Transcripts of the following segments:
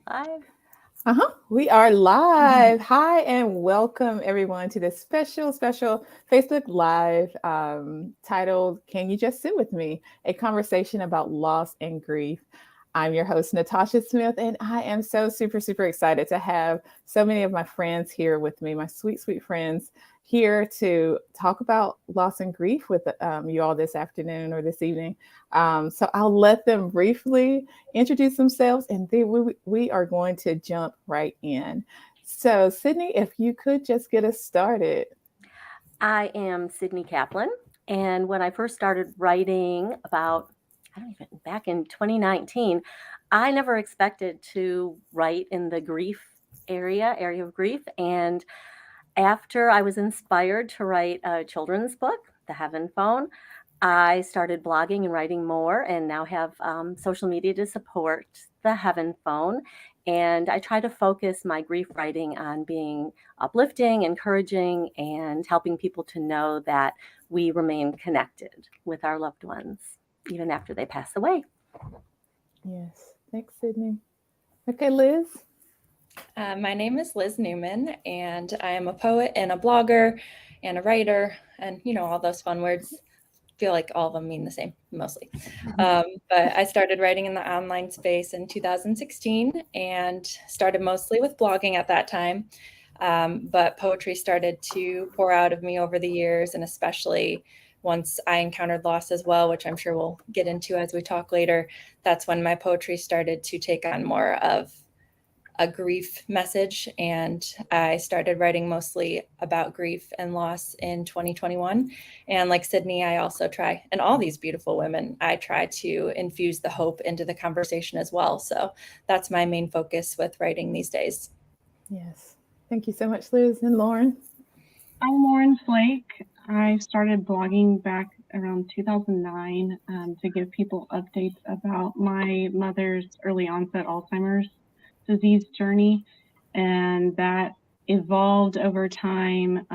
Live. We are live. Hi, and welcome everyone to this special Facebook Live titled Can You Just Sit With Me? A conversation about loss and grief. I'm your host, Natasha Smith, and I am so super excited to have so many of my friends here with me, my sweet friends here to talk about loss and grief with you all this afternoon or this evening. So I'll let them briefly introduce themselves, and then we are going to jump right in. So, Sydney, if you could just get us started. I am Sydnei Kaplan. And when I first started writing back in 2019, I never expected to write in the grief area of grief. And after I was inspired to write a children's book, The Heaven Phone, I started blogging and writing more and now have social media to support the Heaven Phone. And I try to focus my grief writing on being uplifting, encouraging, and helping people to know that we remain connected with our loved ones, even after they pass away. Yes, thanks, Sydney. Okay, Liz. My name is Liz Newman, and I am a poet and a blogger and a writer, and all those fun words. Feel like all of them mean the same, mostly. But I started writing in the online space in 2016 and started mostly with blogging at that time. But poetry started to pour out of me over the years, and especially once I encountered loss as well, which I'm sure we'll get into as we talk later. That's when my poetry started to take on more of a grief message, and I started writing mostly about grief and loss in 2021. And like Sydney, I also try, and all these beautiful women, I try to infuse the hope into the conversation as well. So that's my main focus with writing these days. Yes, thank you so much, Liz. And Lauren. I'm Lauren Flake. I started blogging back around 2009 to give people updates about my mother's early onset Alzheimer's disease journey, and that evolved over time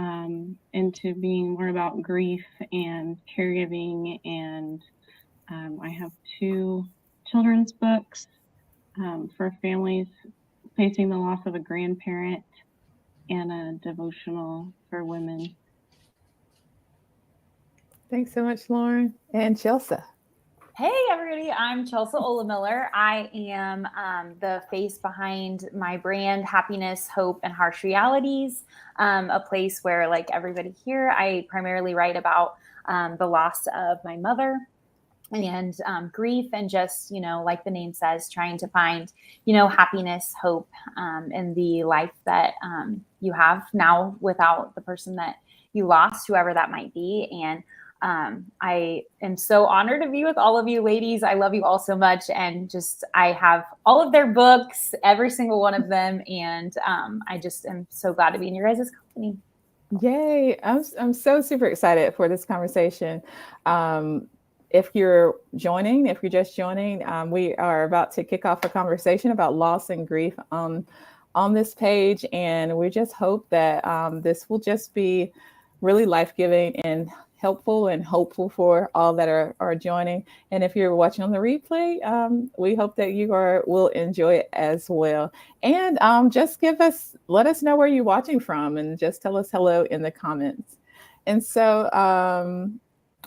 into being more about grief and caregiving. And I have two children's books for families facing the loss of a grandparent and a devotional for women. Thanks so much, Lauren. And Chelsea. Hey everybody, I'm Chelsea Ohlemiller. I am the face behind my brand, Happiness, Hope, and Harsh Realities, a place where, like everybody here, I primarily write about the loss of my mother and grief, and just, like the name says, trying to find, happiness, hope, in the life that you have now without the person that you lost, whoever that might be. And I am so honored to be with all of you ladies. I love you all so much. And I have all of their books, every single one of them. And I just am so glad to be in your guys' company. Yay. I'm so super excited for this conversation. If you're just joining, we are about to kick off a conversation about loss and grief on this page. And we just hope that this will just be really life-giving and helpful and hopeful for all that are joining. And if you're watching on the replay, we hope that you will enjoy it as well. And just let us know where you're watching from, and just tell us hello in the comments. And so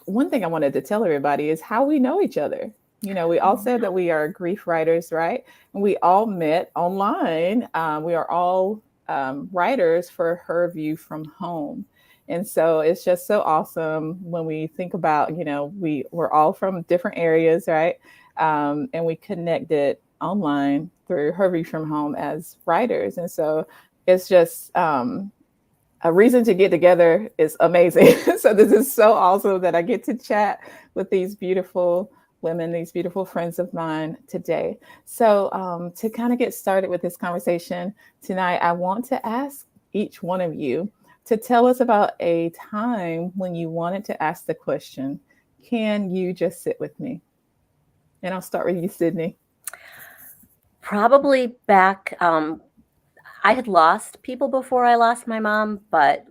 one thing I wanted to tell everybody is how we know each other. We all said that we are grief writers, right? And we all met online. We are all writers for Her View from Home. And so it's just so awesome when we think about, we're all from different areas, right? And we connected online through Her View from Home as writers. And so it's just a reason to get together is amazing. So this is so awesome that I get to chat with these beautiful women, these beautiful friends of mine today. So to kind of get started with this conversation tonight, I want to ask each one of you to tell us about a time when you wanted to ask the question, can you just sit with me? And I'll start with you, Sydney. Probably back, I had lost people before I lost my mom, but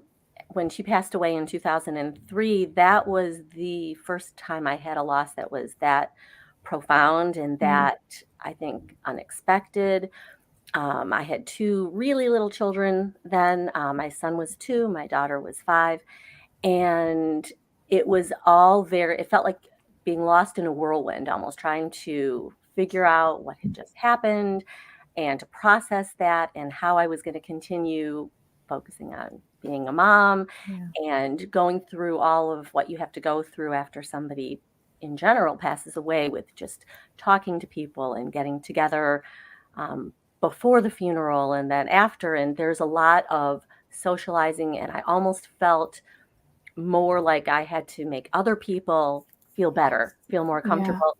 when she passed away in 2003, that was the first time I had a loss that was that profound and that I think unexpected. I had two really little children then. My son was 2, my daughter was 5. And it was all it felt like being lost in a whirlwind, almost trying to figure out what had just happened and to process that and how I was going to continue focusing on being a mom Yeah. and going through all of what you have to go through after somebody in general passes away, with just talking to people and getting together before the funeral and then after. And there's a lot of socializing, and I almost felt more like I had to make other people feel better, feel more Yeah. comfortable.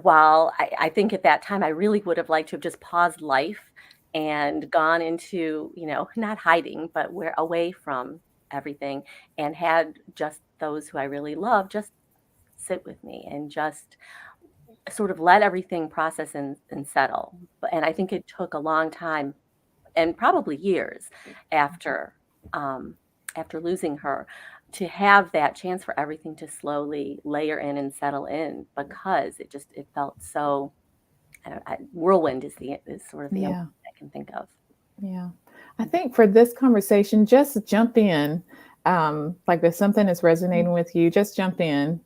While I think at that time I really would have liked to have just paused life and gone into, not hiding, but where away from everything, and had just those who I really love just sit with me and just sort of let everything process and settle. And I think it took a long time, and probably years after after losing her, to have that chance for everything to slowly layer in and settle in, because it felt so whirlwind is sort of the only Yeah. thing I can think of. Yeah. I think for this conversation, just jump in. Like if something is resonating with you, just jump in.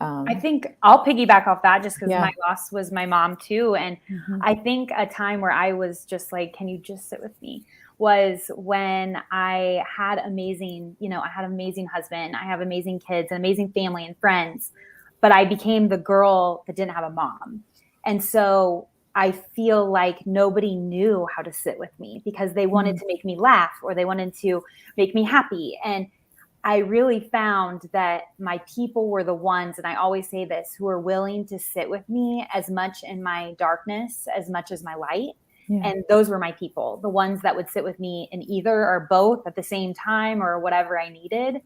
I think I'll piggyback off that, just because Yeah. my loss was my mom too. And Mhm. I think a time where I was just like, can you just sit with me, was when I had I had an amazing husband, I have amazing kids, an amazing family and friends, but I became the girl that didn't have a mom. And so I feel like nobody knew how to sit with me, because they wanted to make me laugh or they wanted to make me happy. And I really found that my people were the ones, and I always say this, who are willing to sit with me as much in my darkness as much as my light. Yeah. And those were my people, the ones that would sit with me in either or both at the same time or whatever I needed.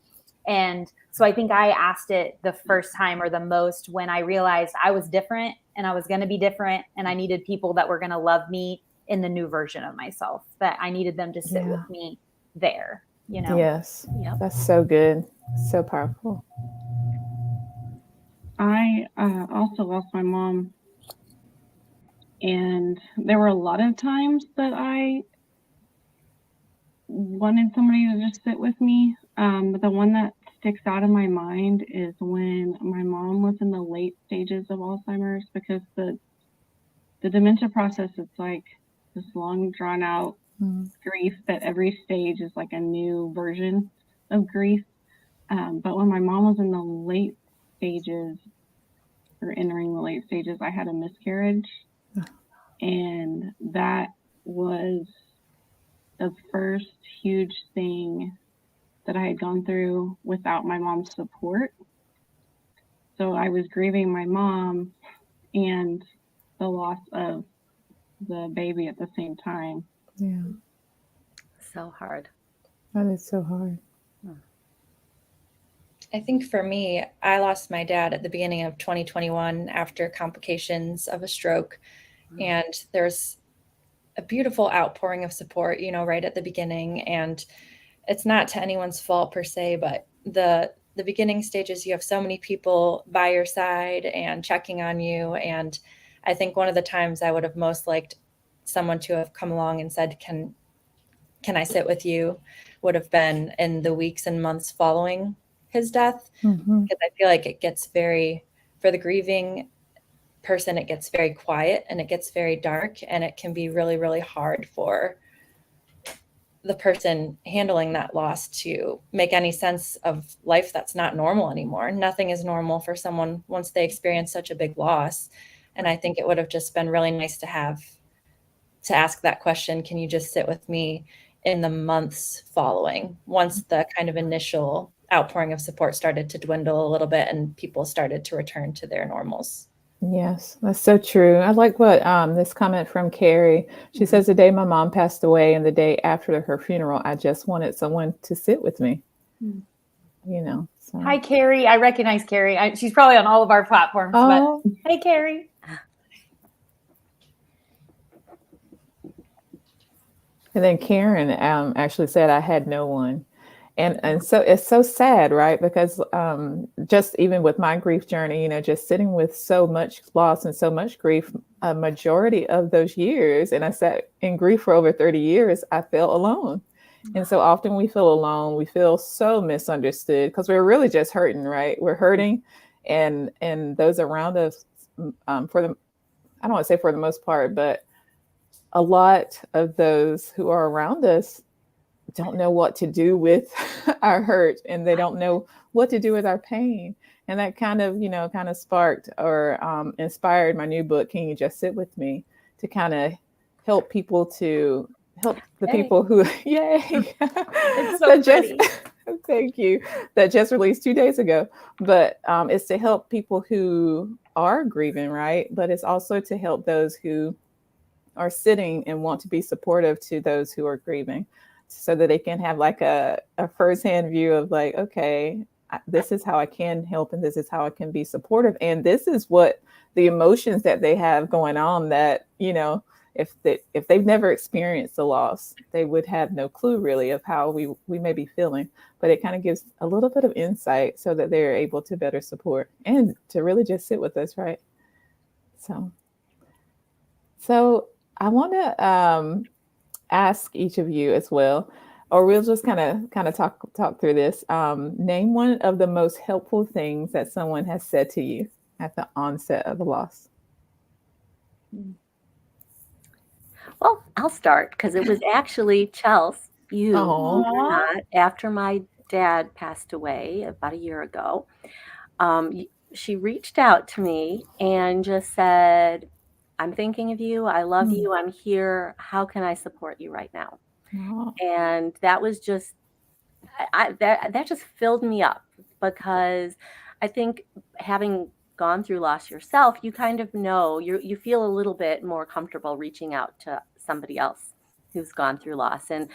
And so I think I asked it the first time, or the most, when I realized I was different and I was going to be different, and I needed people that were going to love me in the new version of myself, that I needed them to sit Yeah. with me there, Yes. Yep. That's so good. So powerful. I also lost my mom, and there were a lot of times that I wanted somebody to just sit with me. But the one that sticks out in my mind is when my mom was in the late stages of Alzheimer's, because the dementia process, it's like this long drawn out grief that every stage is like a new version of grief. But when my mom was in the late stages, or entering the late stages, I had a miscarriage. And that was the first huge thing that I had gone through without my mom's support. So I was grieving my mom and the loss of the baby at the same time. Yeah. So hard. That is so hard. I think for me, I lost my dad at the beginning of 2021 after complications of a stroke. And there's a beautiful outpouring of support, right at the beginning. And it's not to anyone's fault per se, but the beginning stages, you have so many people by your side and checking on you. And I think one of the times I would have most liked someone to have come along and said, can I sit with you, would have been in the weeks and months following his death. Because I feel like it gets for the grieving person, it gets very quiet and it gets very dark, and it can be really, really hard for the person handling that loss to make any sense of life that's not normal anymore. Nothing is normal for someone once they experience such a big loss. And I think it would have just been really nice to ask that question, can you just sit with me, in the months following, once the kind of initial outpouring of support started to dwindle a little bit and people started to return to their normals. Yes, that's so true. I like what this comment from Carrie. She says, the day my mom passed away and the day after her funeral, I just wanted someone to sit with me. So. Hi, Carrie. I recognize Carrie. She's probably on all of our platforms. Oh. But hey, Carrie. And then Karen actually said, I had no one. And so it's so sad, right? Because just even with my grief journey, just sitting with so much loss and so much grief, a majority of those years, and I sat in grief for over 30 years, I felt alone. And so often we feel alone, we feel so misunderstood because we're really just hurting, right? We're hurting, and those around us, for the, I don't want to say for the most part, but a lot of those who are around us don't know what to do with our hurt, and they don't know what to do with our pain. And that kind of, kind of sparked or inspired my new book, Can You Just Sit With Me, to kind of help people to help the people who, yay, It's so pretty. Thank you, that just released 2 days ago. But it's to help people who are grieving, right? But it's also to help those who are sitting and want to be supportive to those who are grieving, so that they can have like a firsthand view of like, okay, this is how I can help, and this is how I can be supportive, and this is what the emotions that they have going on that, if they've never experienced the loss, they would have no clue really of how we may be feeling. But it kind of gives a little bit of insight so that they're able to better support and to really just sit with us, right? So I want to ask each of you as well, or we'll just kind of talk through this. Name one of the most helpful things that someone has said to you at the onset of the loss. Well, I'll start because it was actually Chelsea, you, Aw. believe it or not, after my dad passed away about a year ago. She reached out to me and just said, I'm thinking of you. I love you. I'm here. How can I support you right now? Aw. And that was just, that just filled me up, because I think having gone through loss yourself, you kind of know, you feel a little bit more comfortable reaching out to somebody else who's gone through loss. And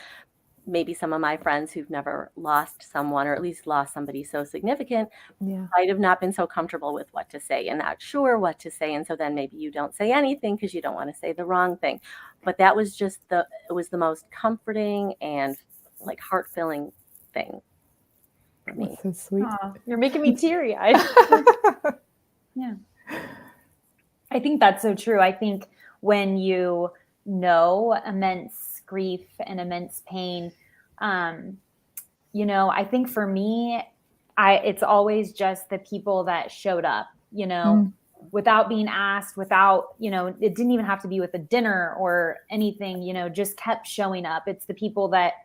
maybe some of my friends who've never lost someone, or at least lost somebody so significant, might have not been so comfortable with what to say and not sure what to say. And so then maybe you don't say anything because you don't want to say the wrong thing. But that was just it was the most comforting and like heart-filling thing for me. That's so sweet. Aw, you're making me teary-eyed. Yeah. I think that's so true. I think when you know immense grief and immense pain, I think for me, it's always just the people that showed up, without being asked, without, it didn't even have to be with a dinner or anything, just kept showing up. It's the people that,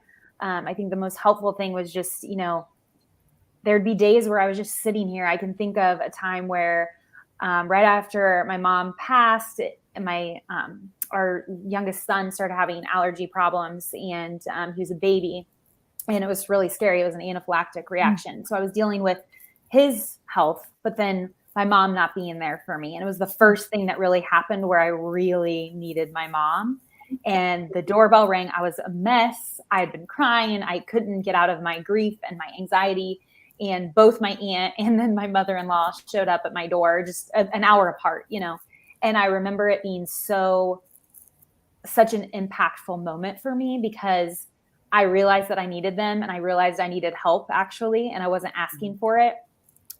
I think the most helpful thing was just, there'd be days where I was just sitting here. I can think of a time where right after my mom passed, and our youngest son started having allergy problems, and he was a baby, and it was really scary. It was an anaphylactic reaction. So I was dealing with his health, but then my mom not being there for me. And it was the first thing that really happened where I really needed my mom. And the doorbell rang. I was a mess. I had been crying. I couldn't get out of my grief and my anxiety. And both my aunt and then my mother-in-law showed up at my door just an hour apart, And I remember it being such an impactful moment for me, because I realized that I needed them, and I realized I needed help actually, and I wasn't asking for it.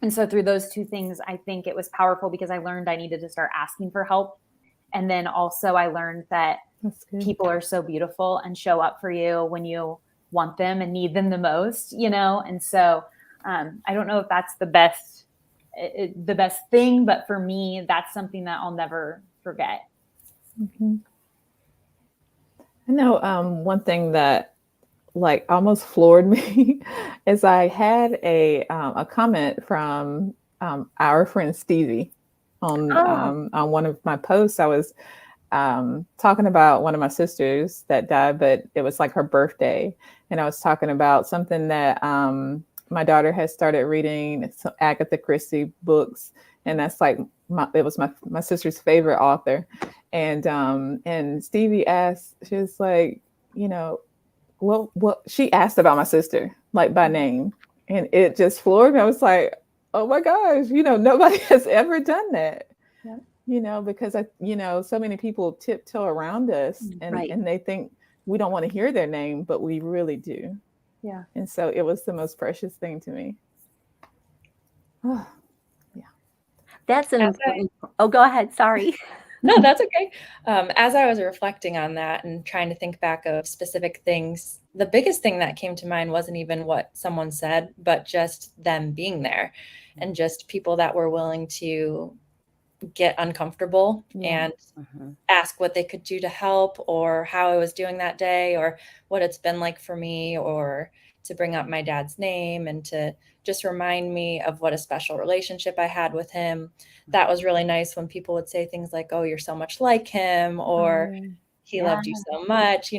And so through those two things, I think it was powerful, because I learned I needed to start asking for help. And then also I learned that people are so beautiful and show up for you when you want them and need them the most, And so I don't know if that's the best thing, but for me, that's something that I'll never forget. Mm-hmm. I know one thing that like almost floored me is I had a comment from our friend Stevie on one of my posts. I was talking about one of my sisters that died, but it was like her birthday, and I was talking about something that my daughter has started reading, some Agatha Christie books, and that's like it was my sister's favorite author. And Stevie asked, she was like, what she asked about my sister, like by name, and it just floored me. I was like, oh my gosh, nobody has ever done that. Yeah. Because so many people tiptoe around us, and they think we don't want to hear their name, but we really do. Yeah. And so it was the most precious thing to me. That's an important. Oh, go ahead. Sorry. No, that's okay. As I was reflecting on that and trying to think back of specific things, the biggest thing that came to mind wasn't even what someone said, but just them being there and just people that were willing to get uncomfortable and ask what they could do to help, or how I was doing that day, or what it's been like for me, or to bring up my dad's name and to just remind me of what a special relationship I had with him. That was really nice when people would say things like, "Oh, you're so much like him," or "He loved you so much."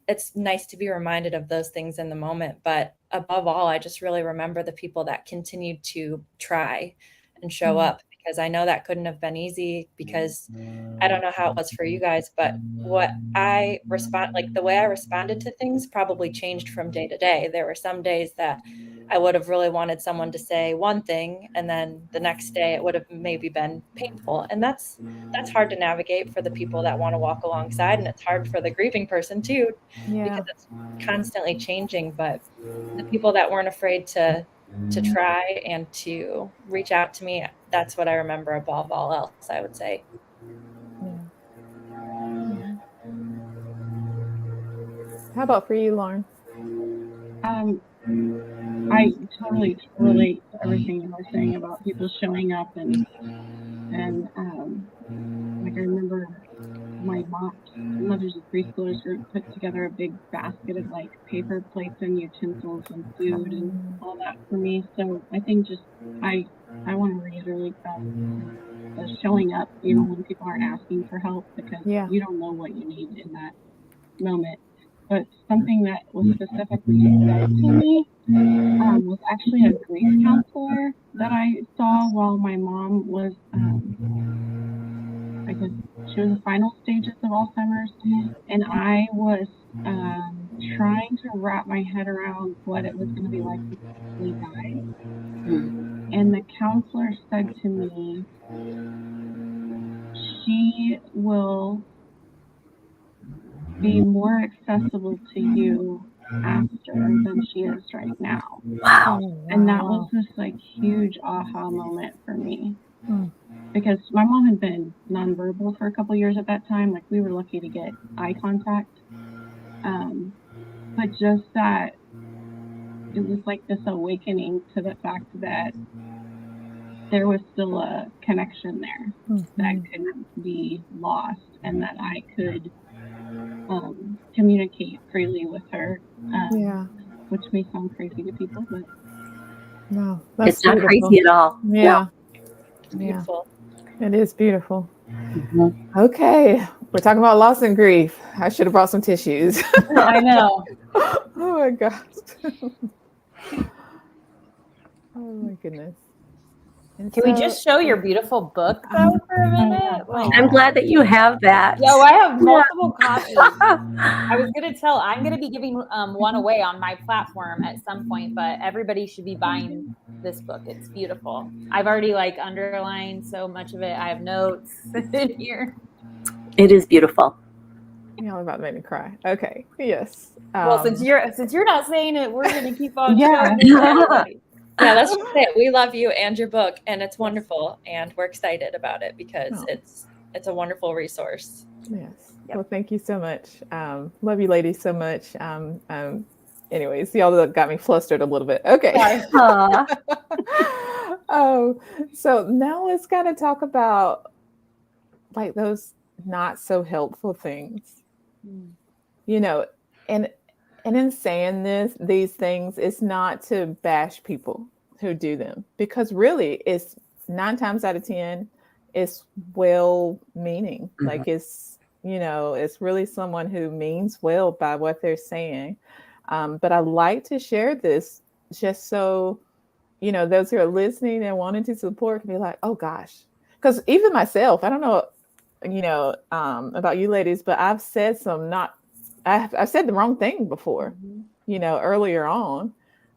It's nice to be reminded of those things in the moment. But above all, I just really remember the people that continued to try and show up, because I know that couldn't have been easy, because I don't know how it was for you guys, but the way I responded to things probably changed from day to day. There were some days that I would have really wanted someone to say one thing, and then the next day it would have maybe been painful. And that's hard to navigate for the people that want to walk alongside. And it's hard for the grieving person too, because it's constantly changing. But the people that weren't afraid to try and to reach out to me, that's what I remember above all else, I would say. How about for you, Lauren? I totally relate to everything you were saying about people showing up and like I remember my mother's a preschoolers group put together a big basket of like paper plates and utensils and food and all that for me. So I think just I want to reiterate that showing up even when people aren't asking for help, because you don't know what you need in that moment. But something that was specifically said to me was actually a grief counselor that I saw while my mom was, I guess she was in the final stages of Alzheimer's, and I was trying to wrap my head around what it was going to be like to actually die. And the counselor said to me, she will be more accessible to you after than she is right now. Wow. And that was this like huge aha moment for me, because my mom had been nonverbal for a couple years at that time. Like, we were lucky to get eye contact, but just that it was like this awakening to the fact that there was still a connection there that couldn't be lost, and that I could communicate freely with her, which may sound crazy to people, but no, that's it's not beautiful. crazy at all. Yeah, It's beautiful. It is beautiful. Okay, we're talking about loss and grief. I should have brought some tissues. I know. Oh my gosh. Oh my goodness. And Can we just show your beautiful book though for a minute? I'm glad that you have that. Yo, I have multiple copies. I was gonna tell, I'm gonna be giving one away on my platform at some point, but everybody should be buying this book. It's beautiful. I've already like underlined so much of it. I have notes in here. It is beautiful. Y'all about to make me cry. Okay. Yes. Well, since you're not saying it, we're gonna keep on. Yeah. Yeah, let's just say it. We love you and your book, and it's wonderful, and we're excited about it because it's a wonderful resource. Yes. Well, thank you so much. Love you ladies so much. Anyways, y'all got me flustered a little bit. Okay. So now let's kind of talk about like those not so helpful things, you know, and in saying these things, it's not to bash people who do them, because really it's 9 times out of 10, it's well-meaning. Like it's, you know, it's really someone who means well by what they're saying. But I like to share this just so, you know, those who are listening and wanting to support can be like, oh gosh, because even myself, I don't know, you know, about you ladies, but I've said I've said the wrong thing before, you know, earlier on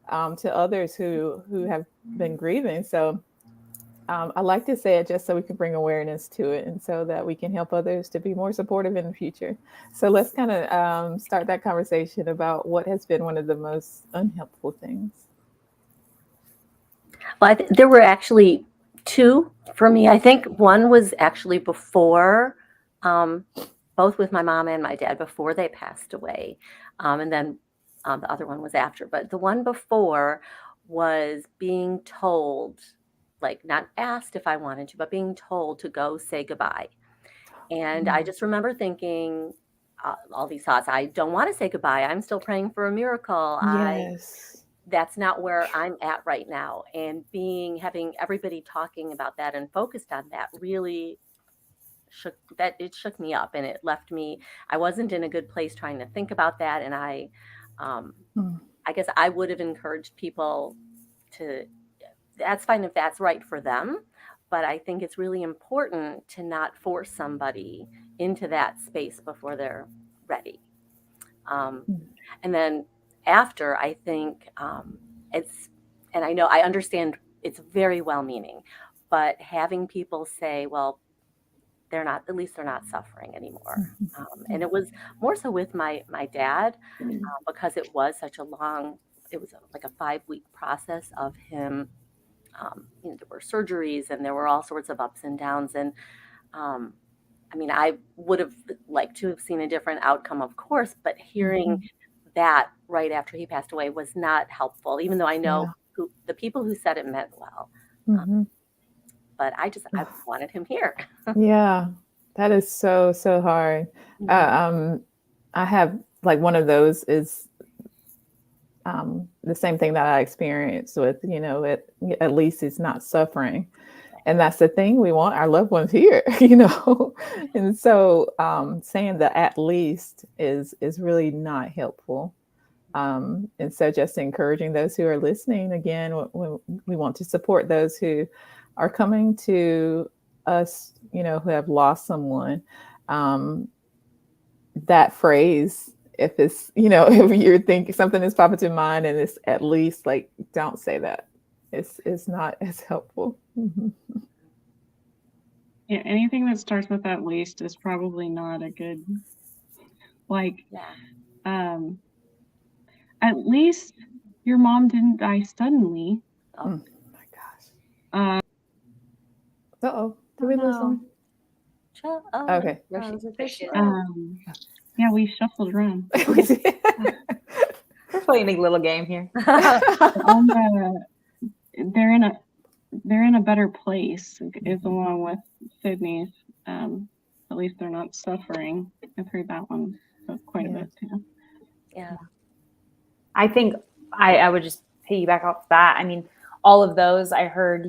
to others who have been grieving. So I like to say it just so we can bring awareness to it, and so that we can help others to be more supportive in the future. So let's kind of start that conversation about what has been one of the most unhelpful things. Well, there were actually Two for me. I think one was actually before, both with my mom and my dad before they passed away. And then the other one was after. But the one before was being told, like not asked if I wanted to, but being told to go say goodbye. And I just remember thinking all these thoughts. I don't want to say goodbye. I'm still praying for a miracle. Yes. That's not where I'm at right now. And having everybody talking about that and focused on that really shook me up, and it left me, I wasn't in a good place trying to think about that. And I guess I would have encouraged people to, that's fine if that's right for them, but I think it's really important to not force somebody into that space before they're ready. And then after, I think and I know I understand it's very well meaning, but having people say, well, at least they're not suffering anymore. And it was more so with my dad, because it was such it was like a 5-week process of him. There were surgeries and there were all sorts of ups and downs. And I mean, I would have liked to have seen a different outcome, of course, but hearing that right after he passed away was not helpful, even though I know the people who said it meant well. But I wanted him here. Yeah, that is so hard. I have like one of those is the same thing that I experienced with, at least it's not suffering. And that's the thing, we want our loved ones here, And so saying that at least is really not helpful. And so just encouraging those who are listening, again, we want to support those who are coming to us, who have lost someone. That phrase, if it's, if you're thinking something is popping to mind and it's at least, like, don't say that. It's not as helpful. Yeah, anything that starts with at least is probably not a good, at least your mom didn't die suddenly. Oh my gosh. Uh-oh. Did we lose them? Okay. Yeah, we shuffled around. We're playing a little game here. They're in a better place, is along with Sydney's. At least they're not suffering. I've heard that one quite a bit too. Yeah. I think I would just piggyback off that. I mean, all of those I heard,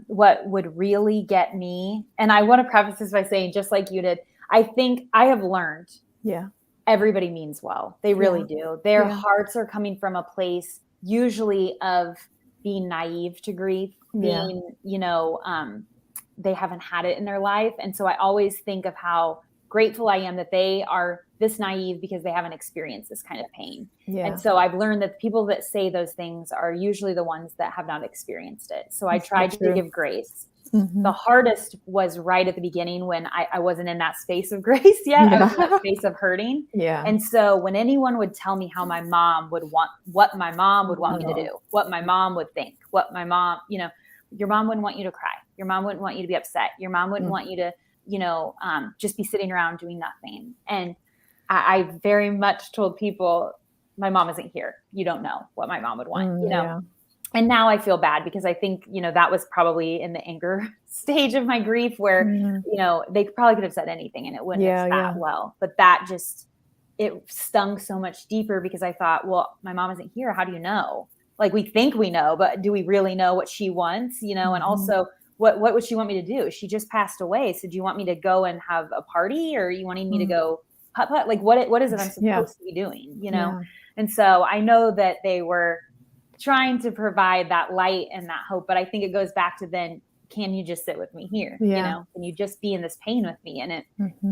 what would really get me. And I want to preface this by saying, just like you did, I think I have learned. Yeah. Everybody means well. They really do. Their hearts are coming from a place usually of being naive to grief, being, they haven't had it in their life. And so I always think of how grateful I am that they are this naive because they haven't experienced this kind of pain. Yeah. And so I've learned that the people that say those things are usually the ones that have not experienced it. So I tried to give grace. The hardest was right at the beginning when I wasn't in that space of grace yet. I was in that space of hurting. Yeah. And so when anyone would tell me how my mom would want, what my mom would want me to do, what my mom would think, what my mom, your mom wouldn't want you to cry. Your mom wouldn't want you to be upset. Your mom wouldn't want you to, just be sitting around doing nothing. And I very much told people, my mom isn't here. You don't know what my mom would want, And now I feel bad because I think, that was probably in the anger stage of my grief where, they probably could have said anything and it wouldn't have sat well. But that it stung so much deeper because I thought, well, my mom isn't here. How do you know? Like, we think we know, but do we really know what she wants? And also, what would she want me to do? She just passed away. So do you want me to go and have a party, or are you wanting me to go putt-putt? Like, what is it I'm supposed to be doing? And so I know that they were trying to provide that light and that hope, but I think it goes back to then, can you just sit with me here? Can you just be in this pain with me? And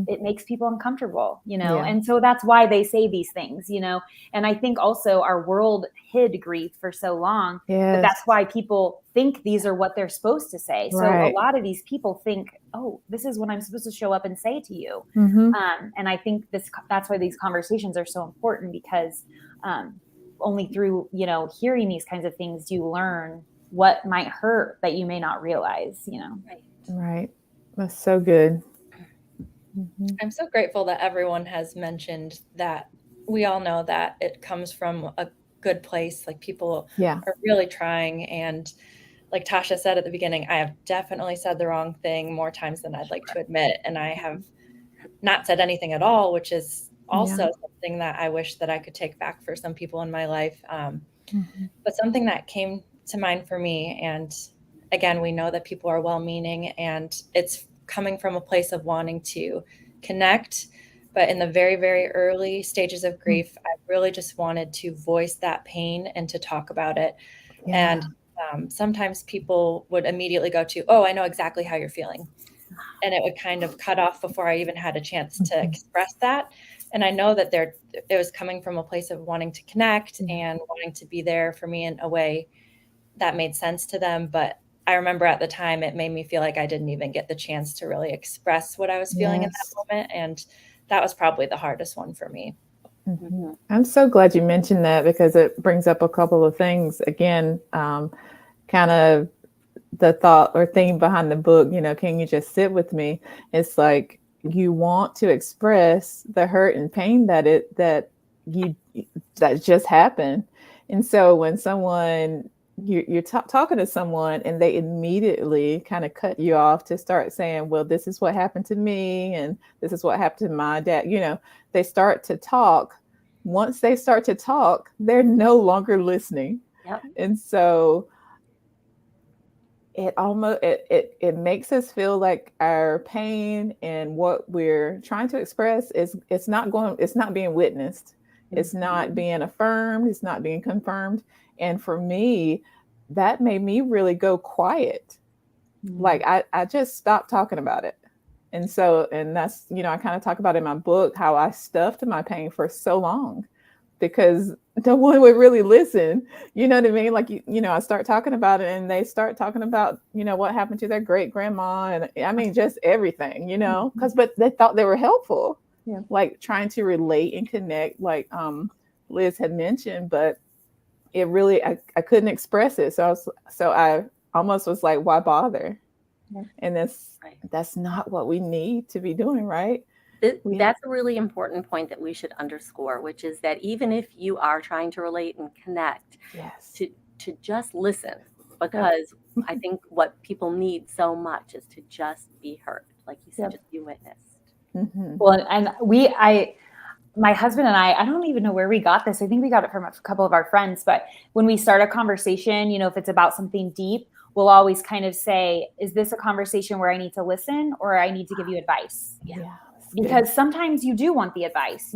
it makes people uncomfortable, and so that's why they say these things, and I think also our world hid grief for so long, but that's why people think these are what they're supposed to say. So a lot of these people think, oh, this is what I'm supposed to show up and say to you. And I think that's why these conversations are so important, because only through, hearing these kinds of things do you learn what might hurt that you may not realize, you know? Right. Right. That's so good. Mhm. I'm so grateful that everyone has mentioned that. We all know that it comes from a good place. Like, people Yeah. are really trying. And like Tasha said at the beginning, I have definitely said the wrong thing more times than I'd like to admit. And I have not said anything at all, which is also Yeah. something that I wish that I could take back for some people in my life. Mhm. But something that came to mind for me, and again, we know that people are well-meaning, and it's coming from a place of wanting to connect. But in the very, very early stages of grief, I really just wanted to voice that pain and to talk about it. Yeah. And sometimes people would immediately go to, oh, I know exactly how you're feeling. And it would kind of cut off before I even had a chance to express that. And I know that it was coming from a place of wanting to connect and wanting to be there for me in a way that made sense to them. But I remember at the time, it made me feel like I didn't even get the chance to really express what I was feeling in that Yes. moment. And that was probably the hardest one for me. Mhm. I'm so glad you mentioned that, because it brings up a couple of things. Again, kind of the thought or theme behind the book, can you just sit with me? It's like you want to express the hurt and pain that just happened. And so when you're talking to someone and they immediately kind of cut you off to start saying, well, this is what happened to me and this is what happened to my dad, they start to talk. Once they start to talk, they're no longer listening. Yep. And so it makes us feel like our pain and what we're trying to express it's not being witnessed. It's not being affirmed. It's not being confirmed. And for me, that made me really go quiet. Like I just stopped talking about it. And that's, I kind of talk about in my book how I stuffed my pain for so long because no one would really listen. You know what I mean? Like, I start talking about it and they start talking about, what happened to their great grandma. And I mean, just everything, but they thought they were helpful. Yeah. Like trying to relate and connect, like Liz had mentioned, but it really, I couldn't express it. So I almost was like, why bother? Yeah. And that's not what we need to be doing, right? That's a really important point that we should underscore, which is that even if you are trying to relate and connect, yes, to just listen, because I think what people need so much is to just be heard, like you said, just be witnessed. Mm-hmm. Well, and my husband and I don't even know where we got this. I think we got it from a couple of our friends, but when we start a conversation, if it's about something deep, we'll always kind of say, is this a conversation where I need to listen or I need to give you advice? Yeah. Because sometimes you do want the advice,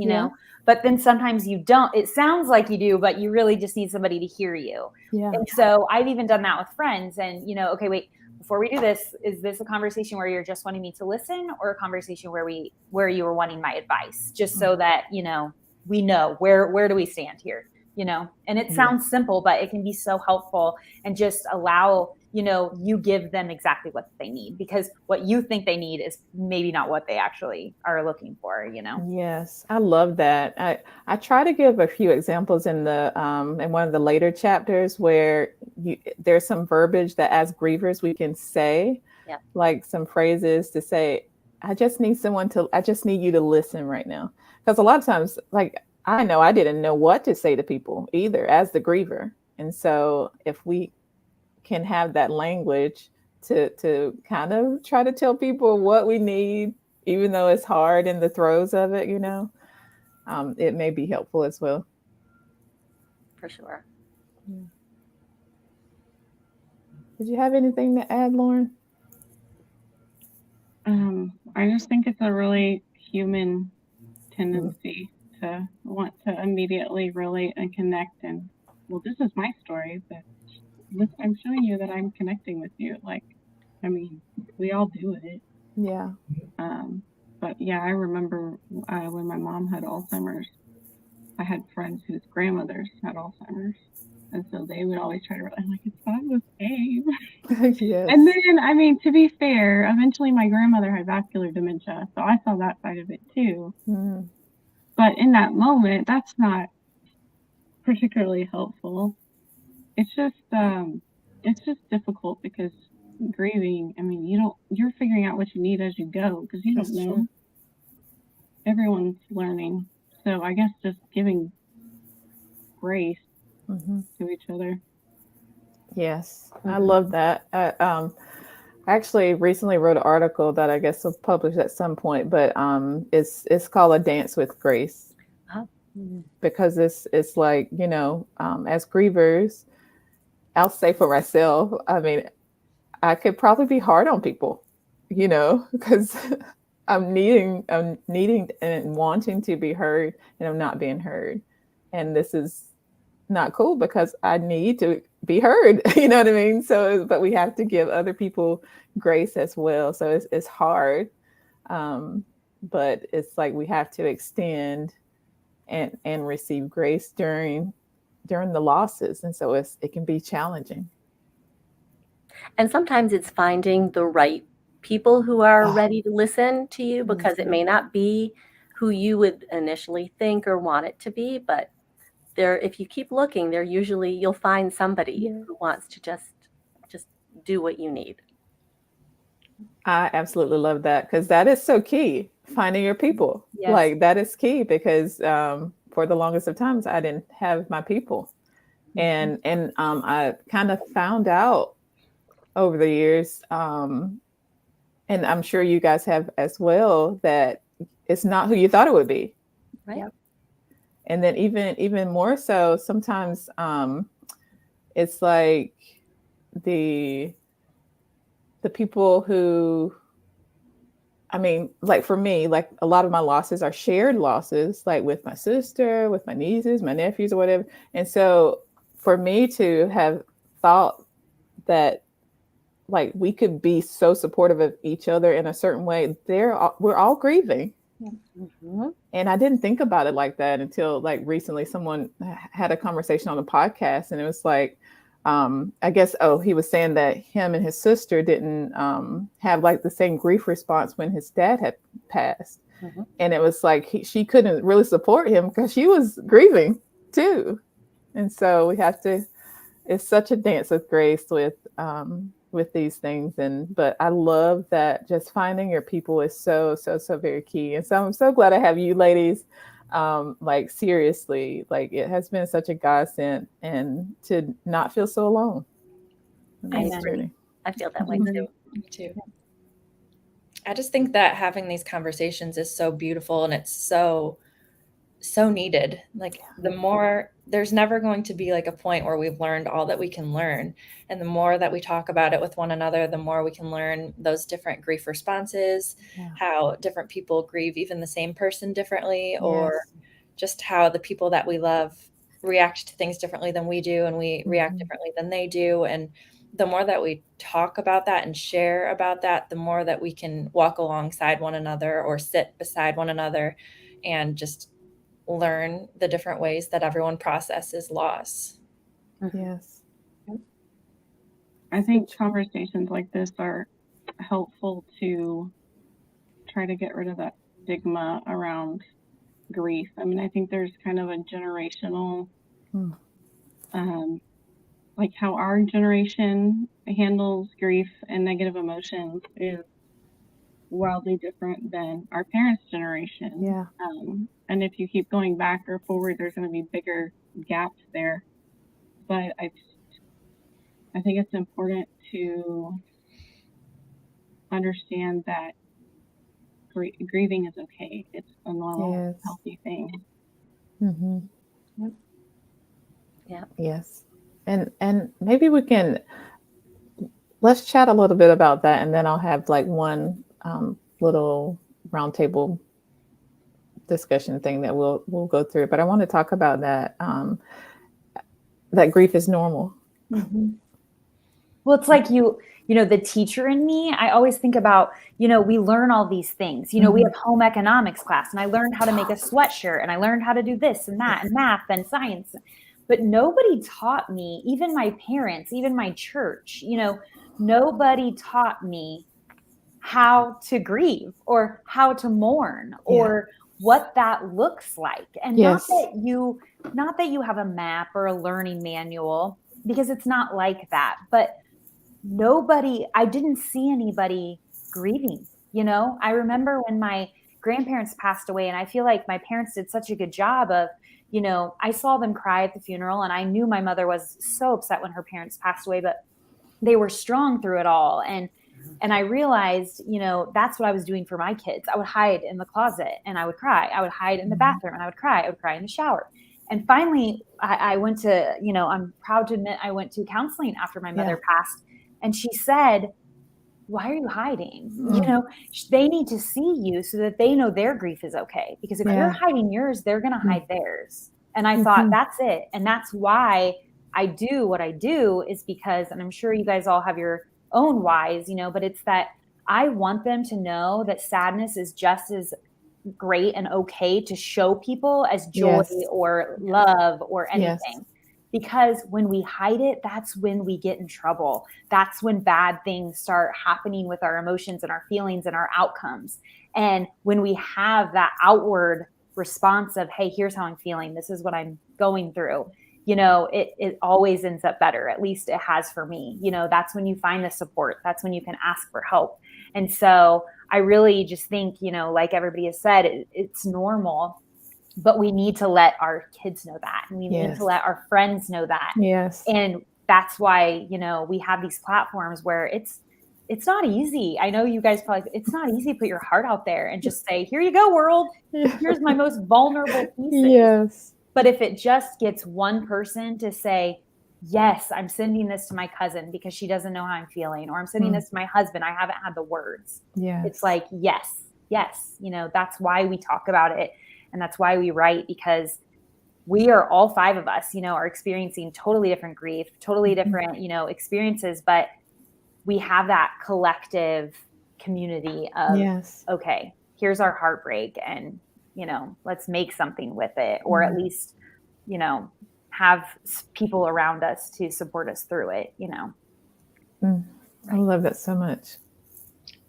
but then sometimes you don't. It sounds like you do, but you really just need somebody to hear you. Yeah. And so I've even done that with friends and, okay, wait, before we do this, is this a conversation where you're just wanting me to listen or a conversation where you were wanting my advice? Just so that, we know where do we stand here, and it sounds simple, but it can be so helpful and just allow, you give them exactly what they need, because what you think they need is maybe not what they actually are looking for, Yes, I love that. I try to give a few examples in in one of the later chapters where there's some verbiage that as grievers we can say, like some phrases to say, I just need you to listen right now. Because a lot of times, like, I know I didn't know what to say to people either as the griever. And so if we can have that language to kind of try to tell people what we need, even though it's hard in the throes of it, it may be helpful as well. For sure. Yeah. Did you have anything to add, Lauren? I just think it's a really human tendency to want to immediately relate and connect. And, well, this is my story, but I'm showing you that I'm connecting with you. Like, I mean, we all do it. Yeah. But yeah, I remember when my mom had Alzheimer's, I had friends whose grandmothers had Alzheimer's. And so they would always try to, I'm like, it's fine with Abe. Yes. And then, I mean, to be fair, eventually my grandmother had vascular dementia. So I saw that side of it too. Mm. But in that moment, that's not particularly helpful. It's just, it's just difficult because grieving, I mean, you're figuring out what you need as you go because you don't That's know. true. Everyone's learning. So I guess just giving grace Hmm. to each other. Yes, I Mhm. love that. I actually recently wrote an article that I guess will publish at some point, but it's called A Dance with Grace, Oh, because it's like, as grievers, I'll say for myself, I mean, I could probably be hard on people, because I'm needing and wanting to be heard, and I'm not being heard. And this is not cool because I need to be heard. You know what I mean? So, but we have to give other people grace as well. So it's hard. Um, but it's like we have to extend and receive grace during the losses. And so it can be challenging. and sometimes it's finding the right people who are Oh, ready to listen to you, because it may not be who you would initially think or want it to be, but if you keep looking, you'll find somebody who wants to just do what you need. I absolutely love that, because that is so key. Finding your people, Yes. like that is key, because for the longest of times I didn't have my people, and I kind of found out over the years, and I'm sure you guys have as well, that it's not who you thought it would be, Right? Yep. and then even more so sometimes, it's like the people who, I mean, like for me, like a lot of my losses are shared losses, like with my sister, with my nieces, my nephews, or whatever. And so for me to have thought that like we could be so supportive of each other in a certain way, we're all grieving. Mm-hmm. And I didn't think about it like that until like recently someone had a conversation on the podcast, and it was like, I guess, he was saying that him and his sister didn't have like the same grief response when his dad had passed. Mm-hmm. And it was like she couldn't really support him because she was grieving too. And so it's such a dance with grace with these things. But I love that just finding your people is so very key. And so I'm so glad I have you ladies. Like seriously, like it has been such a godsend, and to not feel so alone. I That's agree. pretty. I feel that way too. Me too. I just think that having these conversations is so beautiful, and it's so needed. Like there's never going to be like a point where we've learned all that we can learn. And the more that we talk about it with one another, the more we can learn those different grief responses, how different people grieve even the same person differently, or just how the people that we love react to things differently than we do, and we react differently than they do. And the more that we talk about that and share about that, the more that we can walk alongside one another or sit beside one another and just learn the different ways that everyone processes loss. Yes. I think conversations like this are helpful to try to get rid of that stigma around grief. I mean, I think there's kind of a generational, like how our generation handles grief and negative emotions is wildly different than our parents' generation. Yeah. And if you keep going back or forward, there's going to be bigger gaps there. But I think it's important to understand that grieving is okay. It's a normal, healthy thing. Mm-hmm. Yeah. Yes. And maybe let's chat a little bit about that, and then I'll have like one little roundtable discussion thing that we'll go through. But I want to talk about that that grief is normal. Mm-hmm. Well, it's like the teacher in me, I always think about, we learn all these things. We have home economics class, and I learned how to make a sweatshirt, and I learned how to do this and that and math and science. But nobody taught me, even my parents, even my church, nobody taught me how to grieve or how to mourn or what that looks like. And not that you have a map or a learning manual, because it's not like that. But I didn't see anybody grieving. I remember when my grandparents passed away, and I feel like my parents did such a good job of, I saw them cry at the funeral, and I knew my mother was so upset when her parents passed away, but they were strong through it all. And I realized, that's what I was doing for my kids. I would hide in the closet and I would cry. I would hide in the bathroom and I would cry. I would cry in the shower. And finally, I went to, I'm proud to admit I went to counseling after my mother passed. And she said, why are you hiding? They need to see you so that they know their grief is okay. Because if you're hiding yours, they're going to hide theirs. And I thought, that's it. And that's why I do what I do, is because, and I'm sure you guys all have your own whys, but it's that I want them to know that sadness is just as great and okay to show people as joy or love or anything. Because when we hide it, that's when we get in trouble. That's when bad things start happening with our emotions and our feelings and our outcomes. And when we have that outward response of, hey, here's how I'm feeling, this is what I'm going through, it always ends up better. At least it has for me. That's when you find the support. That's when you can ask for help. And so I really just think, like everybody has said, it's normal, but we need to let our kids know that. And we need to let our friends know that. Yes. And that's why, we have these platforms where it's not easy. I know you guys probably, it's not easy to put your heart out there and just say, here you go, world. Here's my most vulnerable pieces. Yes. But if it just gets one person to say, yes, I'm sending this to my cousin because she doesn't know how I'm feeling, or I'm sending this to my husband, I haven't had the words. It's like, yes. That's why we talk about it. And that's why we write, because we are, all five of us, are experiencing totally different grief, totally different, experiences, but we have that collective community of, okay, here's our heartbreak, and, let's make something with it, or at least, have people around us to support us through it, I love that so much.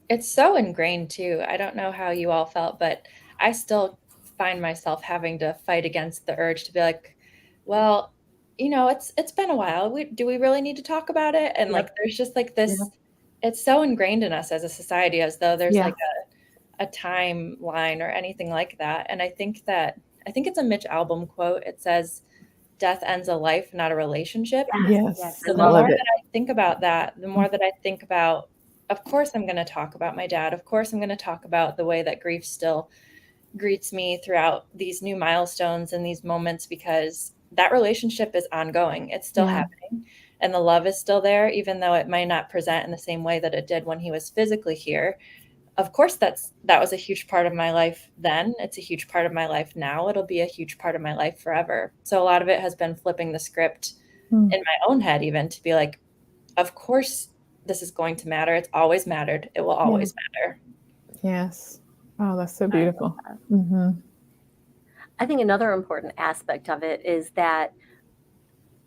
It's so ingrained too. I don't know how you all felt, but I still find myself having to fight against the urge to be like, well, it's been a while. Do we really need to talk about it? And like, there's just like this, it's so ingrained in us as a society, as though there's like a timeline or anything like that. And I think it's a Mitch Albom quote. It says, death ends a life, not a relationship. Yes. So the more that I think about that, the more that I think about, of course, I'm going to talk about my dad. Of course, I'm going to talk about the way that grief still greets me throughout these new milestones and these moments, because that relationship is ongoing. It's still happening, and the love is still there, even though it might not present in the same way that it did when he was physically here. Of course, that was a huge part of my life then. It's a huge part of my life now. It'll be a huge part of my life forever. So a lot of it has been flipping the script in my own head, even, to be like, of course, this is going to matter. It's always mattered. It will always matter. Yes. Oh, that's so beautiful. I think another important aspect of it is that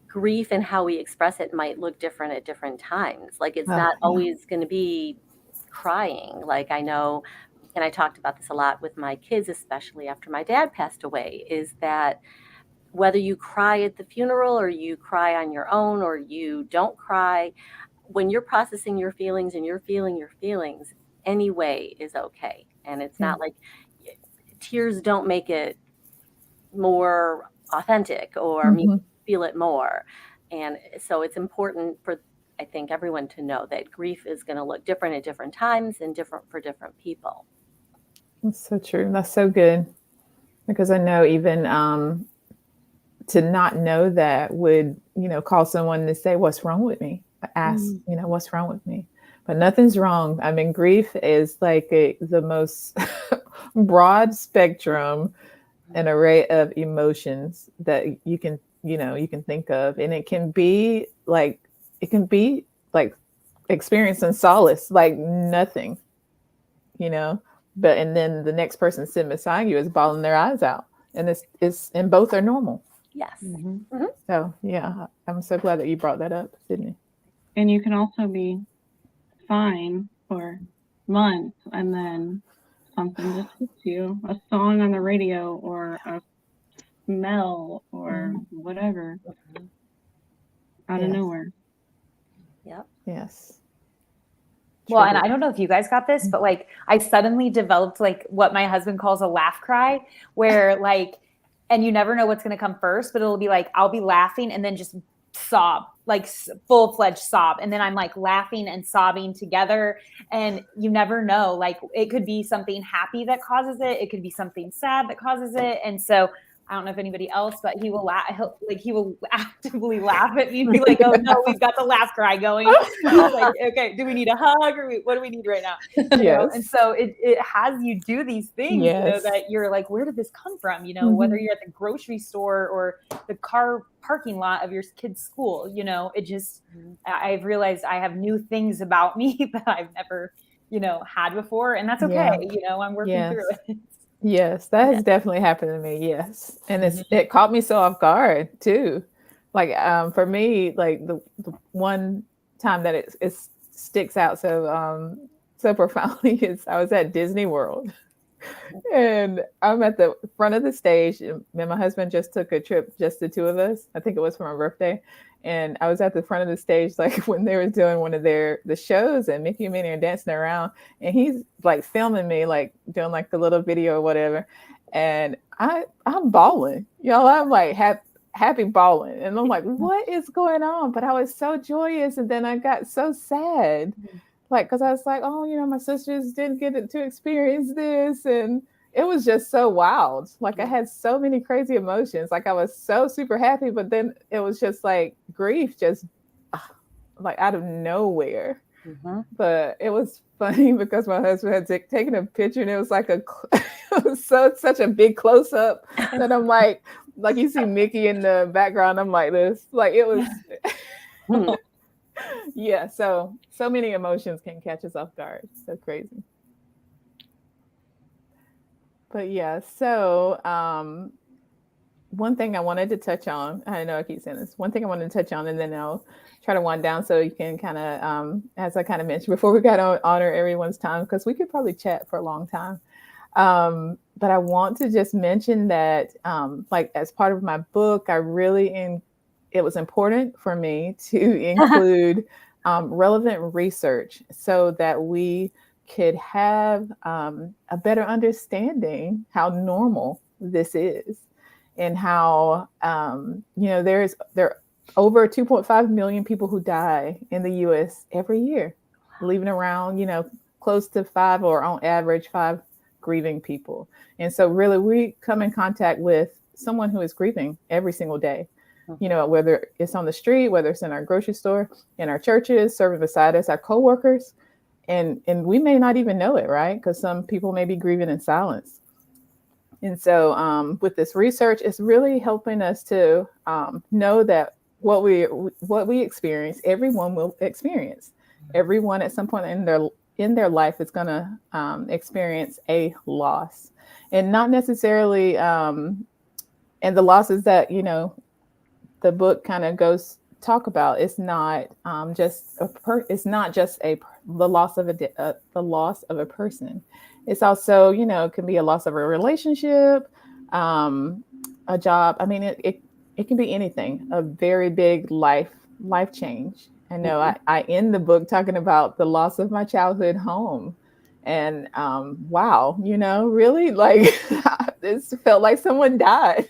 grief and how we express it might look different at different times. Like, it's not always going to be crying. Like, I know, and I talked about this a lot with my kids, especially after my dad passed away, is that whether you cry at the funeral or you cry on your own or you don't cry, when you're processing your feelings and you're feeling your feelings, any way is okay. And it's not like tears don't make it more authentic or make you feel it more. And so it's important for, I think, everyone to know that grief is going to look different at different times and different for different people. That's so true. That's so good. Because I know even to not know that would, cause someone to say, what's wrong with me? Ask, what's wrong with me? But nothing's wrong. I mean, grief is like the most broad spectrum and array of emotions that you can think of. And it can be like experiencing solace, like nothing, but, and then the next person sitting beside you is bawling their eyes out, and and both are normal. Yes. So yeah, I'm so glad that you brought that up, Sydney. And you can also be fine for months, and then something just hits you, a song on the radio or a smell or whatever out of nowhere. Yep. Yes. Well, and I don't know if you guys got this, but like I suddenly developed like what my husband calls a laugh cry, where like, and you never know what's going to come first, but it'll be like, I'll be laughing and then just sob, like full-fledged sob. And then I'm like laughing and sobbing together. And you never know, like it could be something happy that causes it. It could be something sad that causes it. And so I don't know if anybody else, but he will laugh. He will actively laugh at me and be like, "Oh no, we've got the laugh cry going." Like, okay, do we need a hug or what do we need right now? You know? And so it has you do these things, you know, that you're like, where did this come from? You know, whether you're at the grocery store or the car parking lot of your kid's school, you know, it just I've realized I have new things about me that I've never, you know, had before, and that's okay. You know, I'm working through it. Yes, that has definitely happened to me. Yes. And it caught me so off guard too. Like, for me, like the one time that it sticks out so profoundly is I was at Disney World and I'm at the front of the stage. And me and my husband just took a trip, just the two of us. I think it was for my birthday. And I was at the front of the stage, like when they were doing one of the shows and Mickey and Minnie are dancing around and he's like filming me, like doing like the little video or whatever. And I'm bawling, y'all. I'm like happy bawling. And I'm like, what is going on? But I was so joyous. And then I got so sad, like, cause I was like, oh, you know, my sisters didn't get to experience this. And it was just so wild. Like I had so many crazy emotions. Like I was so super happy, but then it was just like grief, just like out of nowhere. But it was funny because my husband had taken a picture and it was like it was such a big close up that I'm like you see Mickey in the background. I'm like this, like it was. Yeah. So many emotions can catch us off guard. So crazy. But yeah, so one thing I wanted to touch on, I know I keep saying this, one thing I wanted to touch on, and then I'll try to wind down so you can kind of, as I kind of mentioned before, we got to honor everyone's time because we could probably chat for a long time. But I want to just mention that, like as part of my book, it was important for me to include relevant research so that we could have a better understanding how normal this is and how, you know, there are over 2.5 million people who die in the US every year, leaving around, you know, close to 5 or on average 5 grieving people. And so really we come in contact with someone who is grieving every single day, you know, whether it's on the street, whether it's in our grocery store, in our churches, serving beside us, our coworkers. And we may not even know it, right? Because some people may be grieving in silence. And so with this research, it's really helping us to know that what we experience, everyone will experience. Everyone at some point in their life is going to experience a loss, and not necessarily. And the losses that, you know, the book kind of goes talk about. It's not just the loss of a person. It's also, you know, it can be a loss of a relationship, a job. I mean, it can be anything, a very big life change. I know I end the book talking about the loss of my childhood home. And wow, you know, really like this felt like someone died.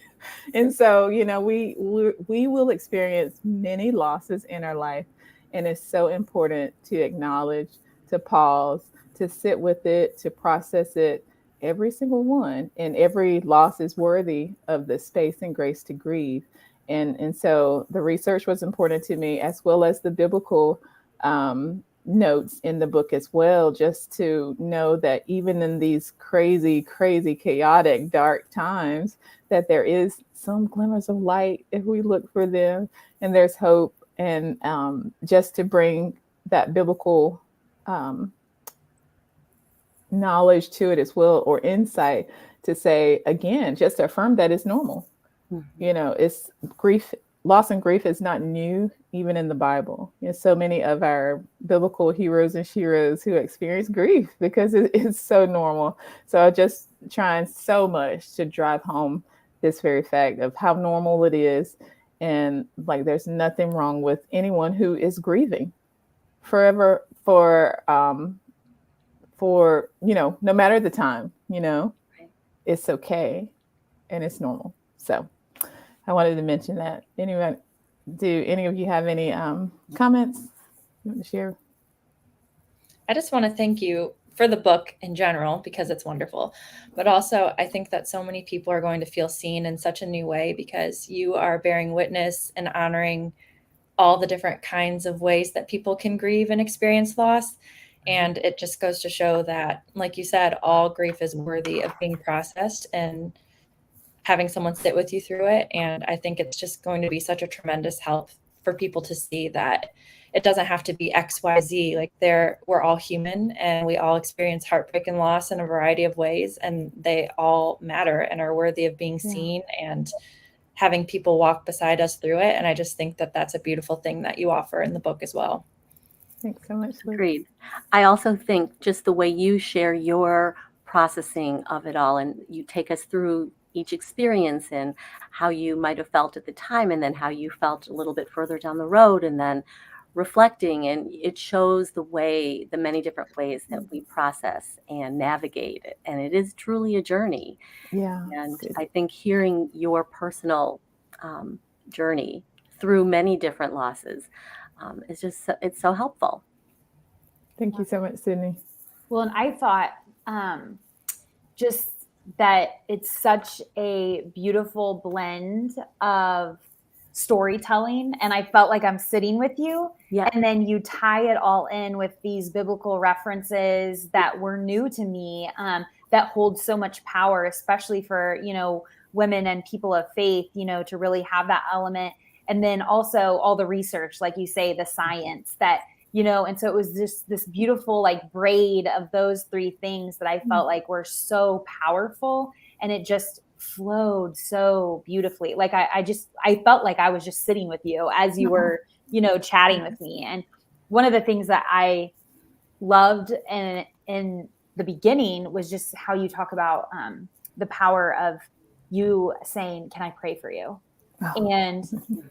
And so, you know, we will experience many losses in our life. And it's so important to acknowledge, to pause, to sit with it, to process it, every single one. And every loss is worthy of the space and grace to grieve. And so the research was important to me, as well as the biblical notes in the book as well, just to know that even in these crazy, crazy, chaotic, dark times, that there is some glimmers of light if we look for them, and there's hope. And just to bring that biblical knowledge to it as well, or insight, to say, again, just to affirm that it's normal. You know, it's grief, loss and grief is not new, even in the Bible. There's so many of our biblical heroes and sheroes who experience grief because it is so normal. So I'm just trying so much to drive home this very fact of how normal it is. And like, there's nothing wrong with anyone who is grieving forever for, no matter the time, Right. it's okay and it's normal. So I wanted to mention that. Anyway, do any of you have any comments you want to share? I just want to thank you for the book in general, because it's wonderful. But also, I think that so many people are going to feel seen in such a new way, because you are bearing witness and honoring all the different kinds of ways that people can grieve and experience loss. And it just goes to show that, like you said, all grief is worthy of being processed and having someone sit with you through it. And I think it's just going to be such a tremendous help for people to see that it doesn't have to be XYZ. Like, we're all human, and we all experience heartbreak and loss in a variety of ways, and they all matter and are worthy of being seen and having people walk beside us through it. And I just think that that's a beautiful thing that you offer in the book as well. Thanks so much, Liz. Agreed. I also think just the way you share your processing of it all, and you take us through each experience and how you might have felt at the time, and then how you felt a little bit further down the road, and then reflecting, and it shows the many different ways that we process and navigate it. And it is truly a journey. Yeah. And I think hearing your personal journey through many different losses is just, it's so helpful. Thank you so much, Sydney. Well, and I thought just that it's such a beautiful blend of storytelling, and I felt like I'm sitting with you. Yeah. And then you tie it all in with these biblical references that were new to me, that hold so much power, especially for, women and people of faith, to really have that element. And then also all the research, like you say, the science that, and so it was just this beautiful like braid of those three things that I felt like were so powerful, and it just flowed so beautifully. Like I felt like I was just sitting with you as you were, chatting with me. And one of the things that I loved in the beginning was just how you talk about the power of you saying, "Can I pray for you?" Oh. And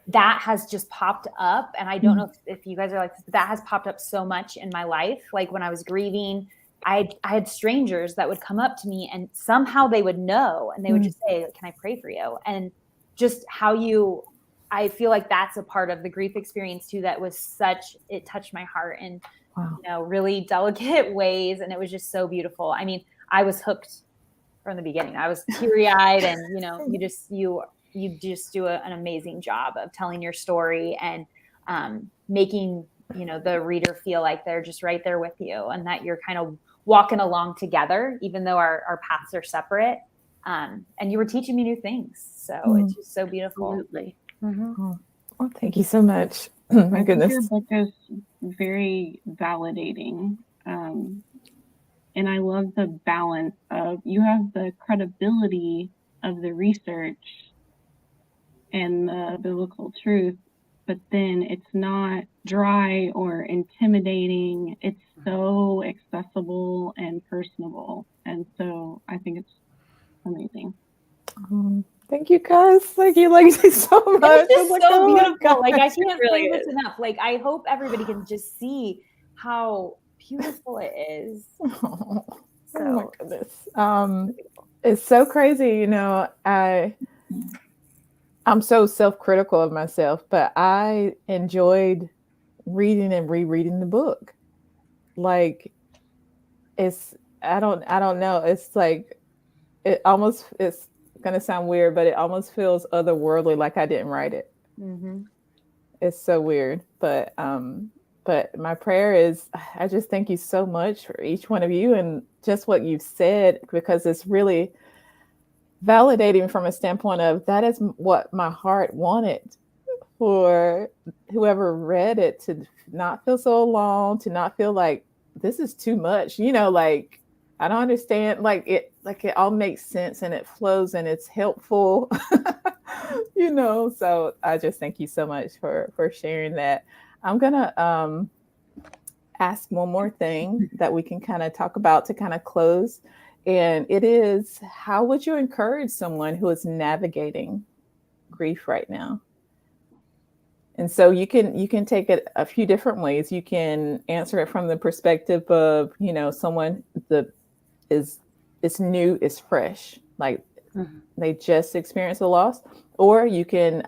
that has just popped up. And I don't know if you guys are like this, but that has popped up so much in my life. Like when I was grieving, I had strangers that would come up to me, and somehow they would know, and they would just say, "Can I pray for you?" And just how I feel like that's a part of the grief experience too. That was it touched my heart in, really delicate ways. And it was just so beautiful. I mean, I was hooked from the beginning. I was teary eyed, and, you just do an amazing job of telling your story and making, the reader feel like they're just right there with you, and that you're kind of walking along together, even though our paths are separate. And you were teaching me new things. So it's just so beautiful. Absolutely. Well, thank you so much. My goodness. Your book is very validating. And I love the balance of, you have the credibility of the research and the biblical truth, but then it's not dry or intimidating. It's so accessible and personable. And so I think it's amazing. Thank you, guys. Like, you liked it so much. It's just like, so oh my beautiful. God. Like, I can't really say this enough. Like, I hope everybody can just see how beautiful it is. Oh my goodness. It's so crazy. I'm so self-critical of myself, but I enjoyed reading and rereading the book. Like, I don't know. It's like, it's going to sound weird, but it almost feels otherworldly. Like I didn't write it. Mm-hmm. It's so weird. But my prayer is, I just thank you so much for each one of you and just what you've said, because it's really validating from a standpoint of, that is what my heart wanted for whoever read it, to not feel so alone, to not feel like this is too much, like I don't understand, like it all makes sense and it flows and it's helpful, so I just thank you so much for sharing that. I'm gonna ask one more thing that we can kind of talk about to kind of close. And it is, how would you encourage someone who is navigating grief right now? And so you can take it a few different ways. You can answer it from the perspective of, someone that is new, is fresh, like they just experienced a loss, or you can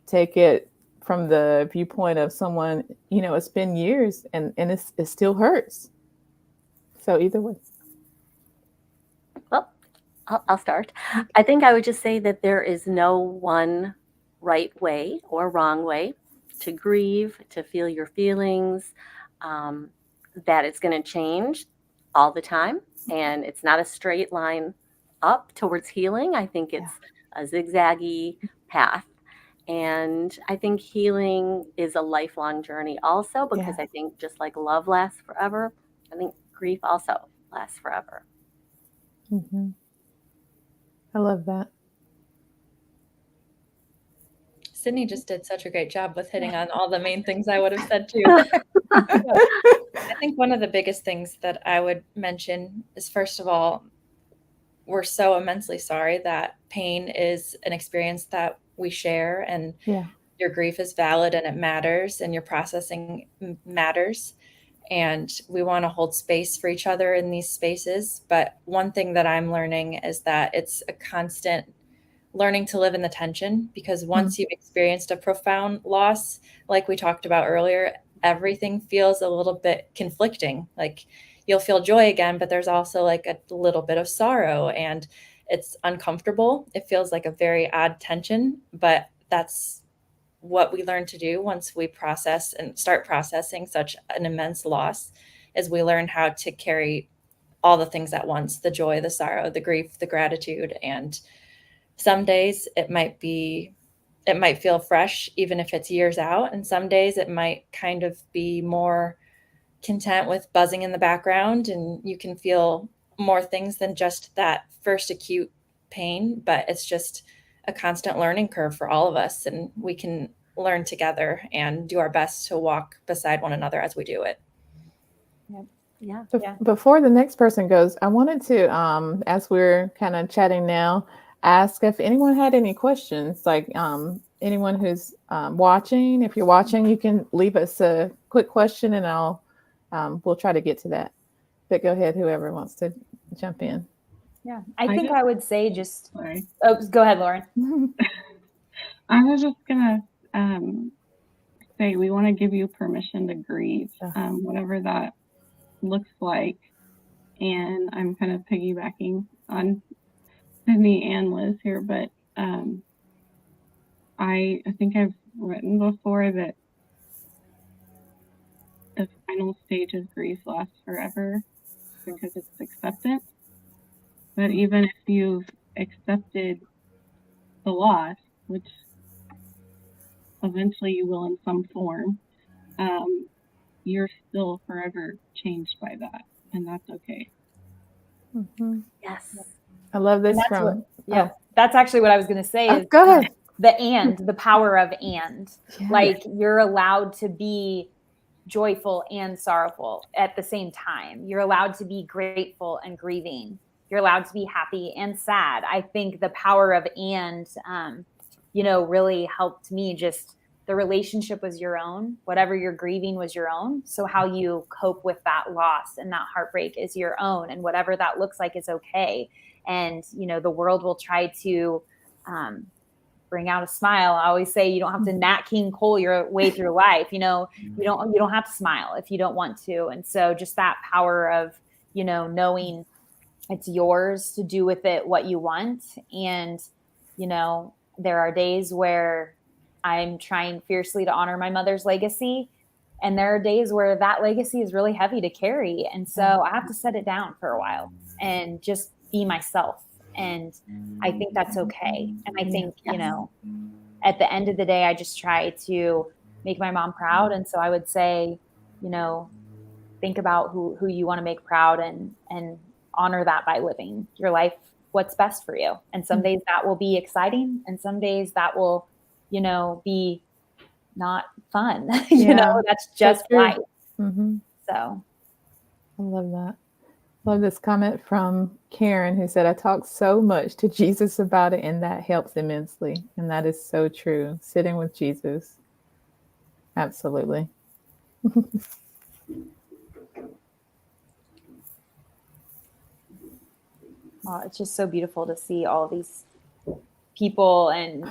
take it from the viewpoint of someone, it's been years and it still hurts. So either way. Well, I'll start. I think I would just say that there is no one right way or wrong way to grieve, to feel your feelings, that it's going to change all the time. And it's not a straight line up towards healing. I think it's a zigzaggy path. And I think healing is a lifelong journey also, because I think just like love lasts forever, I think grief also lasts forever. Mm-hmm. I love that. Sydnei just did such a great job with hitting on all the main things I would have said too. I think one of the biggest things that I would mention is, first of all, we're so immensely sorry that pain is an experience that we share, and your grief is valid and it matters, and your processing matters. And we want to hold space for each other in these spaces. But one thing that I'm learning is that it's a constant learning to live in the tension, because once you've experienced a profound loss, like we talked about earlier, everything feels a little bit conflicting. Like you'll feel joy again, but there's also like a little bit of sorrow, and it's uncomfortable. It feels like a very odd tension, but that's what we learn to do once we process and start processing such an immense loss, is we learn how to carry all the things at once: the joy, the sorrow, the grief, the gratitude. And some days it might feel fresh, even if it's years out. And some days it might kind of be more content with buzzing in the background, and you can feel more things than just that first acute pain. But it's just a constant learning curve for all of us, and we can learn together and do our best to walk beside one another as we do it. Before the next person goes, I wanted to, as we're kind of chatting now, ask if anyone had any questions, like anyone who's watching. If you're watching, you can leave us a quick question and we'll try to get to that. But go ahead, whoever wants to jump in. Yeah, I think I would say just, go ahead, Lauren. I was just going to say we want to give you permission to grieve, whatever that looks like. And I'm kind of piggybacking on Sydnei and Liz here, but I think I've written before that the final stage of grief lasts forever because it's acceptance. But even if you've accepted the loss, which eventually you will in some form, you're still forever changed by that, and that's okay. Mm-hmm. Yes. I love this that's actually what I was going to say. Is go ahead. The power of like you're allowed to be joyful and sorrowful at the same time. You're allowed to be grateful and grieving. You're allowed to be happy and sad. I think the power of really helped me. Just the relationship was your own. Whatever you're grieving was your own. So how you cope with that loss and that heartbreak is your own. And whatever that looks like is okay. And, the world will try to bring out a smile. I always say you don't have to Nat King Cole your way through life. You don't have to smile if you don't want to. And so just that power of, knowing it's yours to do with it what you want. And, there are days where I'm trying fiercely to honor my mother's legacy. And there are days where that legacy is really heavy to carry. And so I have to set it down for a while and just be myself. And I think that's okay. And I think, at the end of the day, I just try to make my mom proud. And so I would say, think about who you want to make proud and honor that by living your life, what's best for you. And some days that will be exciting. And some days that will, be not fun. That's just life. Mm-hmm. So I love that. Love this comment from Karen, who said, I talk so much to Jesus about it, and that helps immensely. And that is so true. Sitting with Jesus. Absolutely. Oh, it's just so beautiful to see all these people and,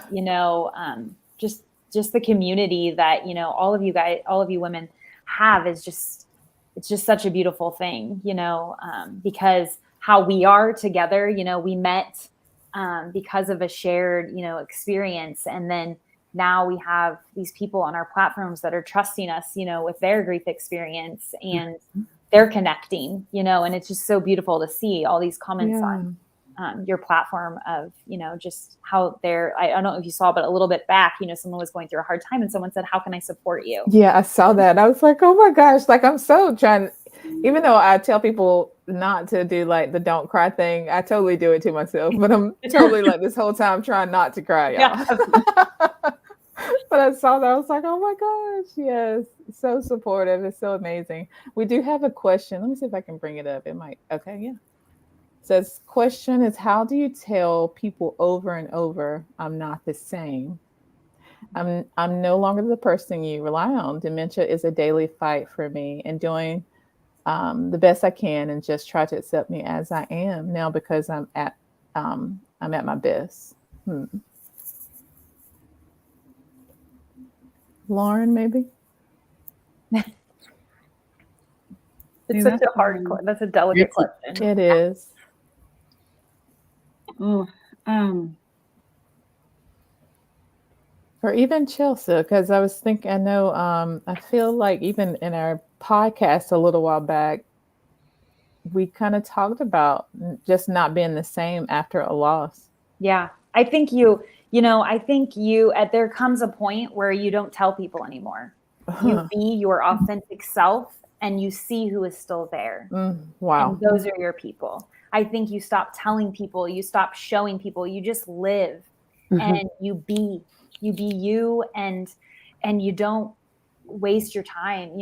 just the community that, all of you guys, all of you women have is just, it's just such a beautiful thing, because how we are together, we met because of a shared, experience. And then now we have these people on our platforms that are trusting us, with their grief experience, and they're connecting, and it's just so beautiful to see all these comments on your platform of, just how they're, I don't know if you saw, but a little bit back, someone was going through a hard time and someone said, how can I support you? Yeah, I saw that. I was like, oh my gosh, like I'm so trying, even though I tell people not to do like the don't cry thing, I totally do it to myself, but I'm totally like this whole time trying not to cry, y'all. Yeah. But I saw that, I was like, oh my gosh, yes, so supportive. It's so amazing. We do have a question. Let me see if I can bring it up. It might, okay, yeah. It says, question is, how do you tell people over and over, I'm not the same? I'm no longer the person you rely on. Dementia is a daily fight for me, and doing the best I can, and just try to accept me as I am now, because I'm at my best. Lauren, maybe? It's such a hard question. That's a delicate question. It is. Oh, Or even Chelsea, because I was thinking, I know, I feel like even in our podcast a little while back, we kind of talked about just not being the same after a loss. Yeah. I think there comes a point where you don't tell people anymore. You be your authentic self, and you see who is still there. Wow. And those are your people. I think you stop telling people, you stop showing people, you just live and you be you, and you don't waste your time.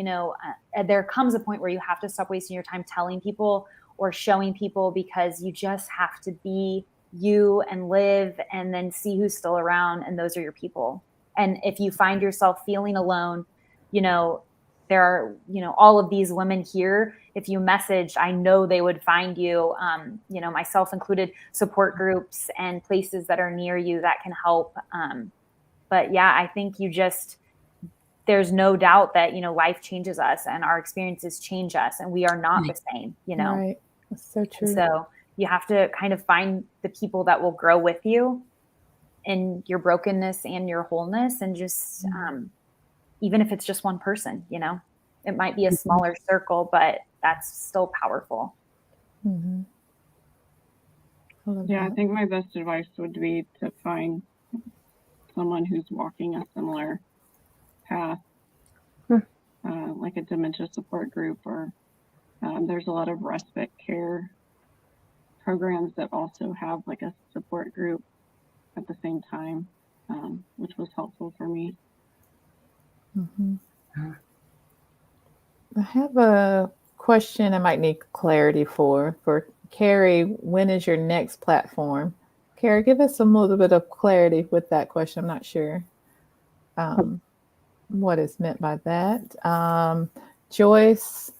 There comes a point where you have to stop wasting your time telling people or showing people, because you just have to be you and live, and then see who's still around. And those are your people. And if you find yourself feeling alone, there are, all of these women here, if you message, I know they would find you, myself included, support groups and places that are near you that can help. But yeah, I think there's no doubt that, life changes us and our experiences change us, and we are not the same, Right. That's so true. And so you have to kind of find the people that will grow with you in your brokenness and your wholeness. And just, even if it's just one person, it might be a smaller circle, but that's still powerful. Mm-hmm. Yeah, I think my best advice would be to find someone who's walking a similar path, like a dementia support group, or there's a lot of respite care programs that also have like a support group at the same time, which was helpful for me. I have a question I might need clarity for Carrie. When is your next platform? Carrie, give us a little bit of clarity with that question. I'm not sure what is meant by that. Joyce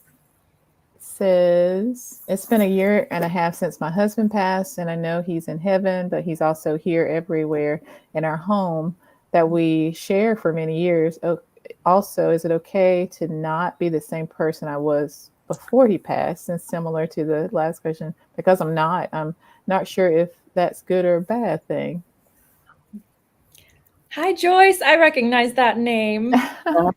says, it's been 1.5 years since my husband passed, and I know he's in heaven, but he's also here everywhere in our home that we share for many years. Also, is it okay to not be the same person I was before he passed? And similar to the last question, because I'm not sure if that's good or a bad thing. Hi, Joyce. I recognize that name. I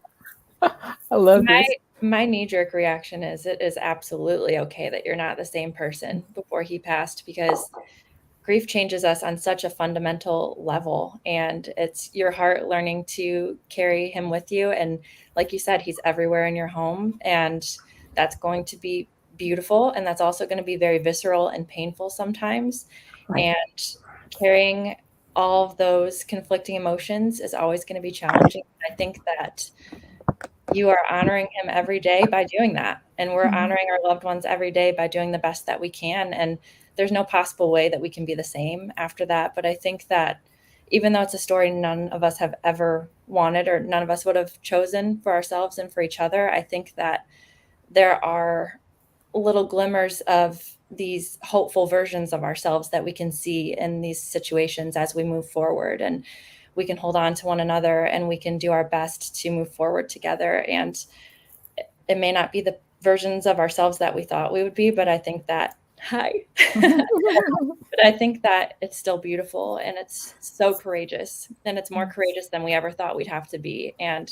love this. My knee-jerk reaction is it is absolutely okay that you're not the same person before he passed, because grief changes us on such a fundamental level, and it's your heart learning to carry him with you. And like you said, he's everywhere in your home, and that's going to be beautiful. And that's also going to be very visceral and painful sometimes. Right. And carrying all of those conflicting emotions is always going to be challenging. I think that you are honoring him every day by doing that. And we're honoring our loved ones every day by doing the best that we can. And there's no possible way that we can be the same after that. But I think that even though it's a story none of us have ever wanted or none of us would have chosen for ourselves and for each other, I think that there are little glimmers of these hopeful versions of ourselves that we can see in these situations as we move forward, and we can hold on to one another and we can do our best to move forward together. And it may not be the versions of ourselves that we thought we would be, but I think that but I think that it's still beautiful, and it's so courageous, and it's more courageous than we ever thought we'd have to be. And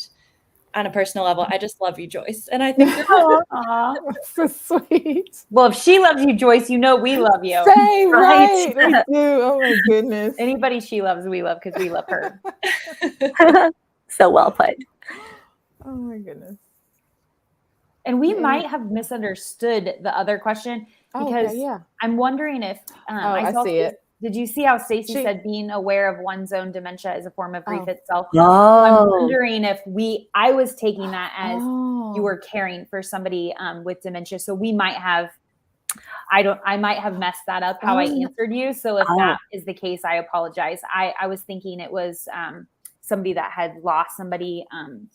on a personal level, I just love you, Joyce. And I think Aw. So sweet. Well, if she loves you, Joyce, you know we love you. Same, Right. right? We do. Oh my goodness. Anybody she loves, we love because we love her. So well put. Oh my goodness. And we Yeah. might have misunderstood the other question Oh, because okay, yeah. I'm wondering if I see it. Did you see how Stacy She- said being aware of one's own dementia is a form of grief Oh. itself? I'm Oh, wondering if I was taking that as Oh. you were caring for somebody with dementia. So we might have, I might have messed that up how I Oh. answered you. So if Oh. that is the case, I apologize. I was thinking it was somebody that had lost somebody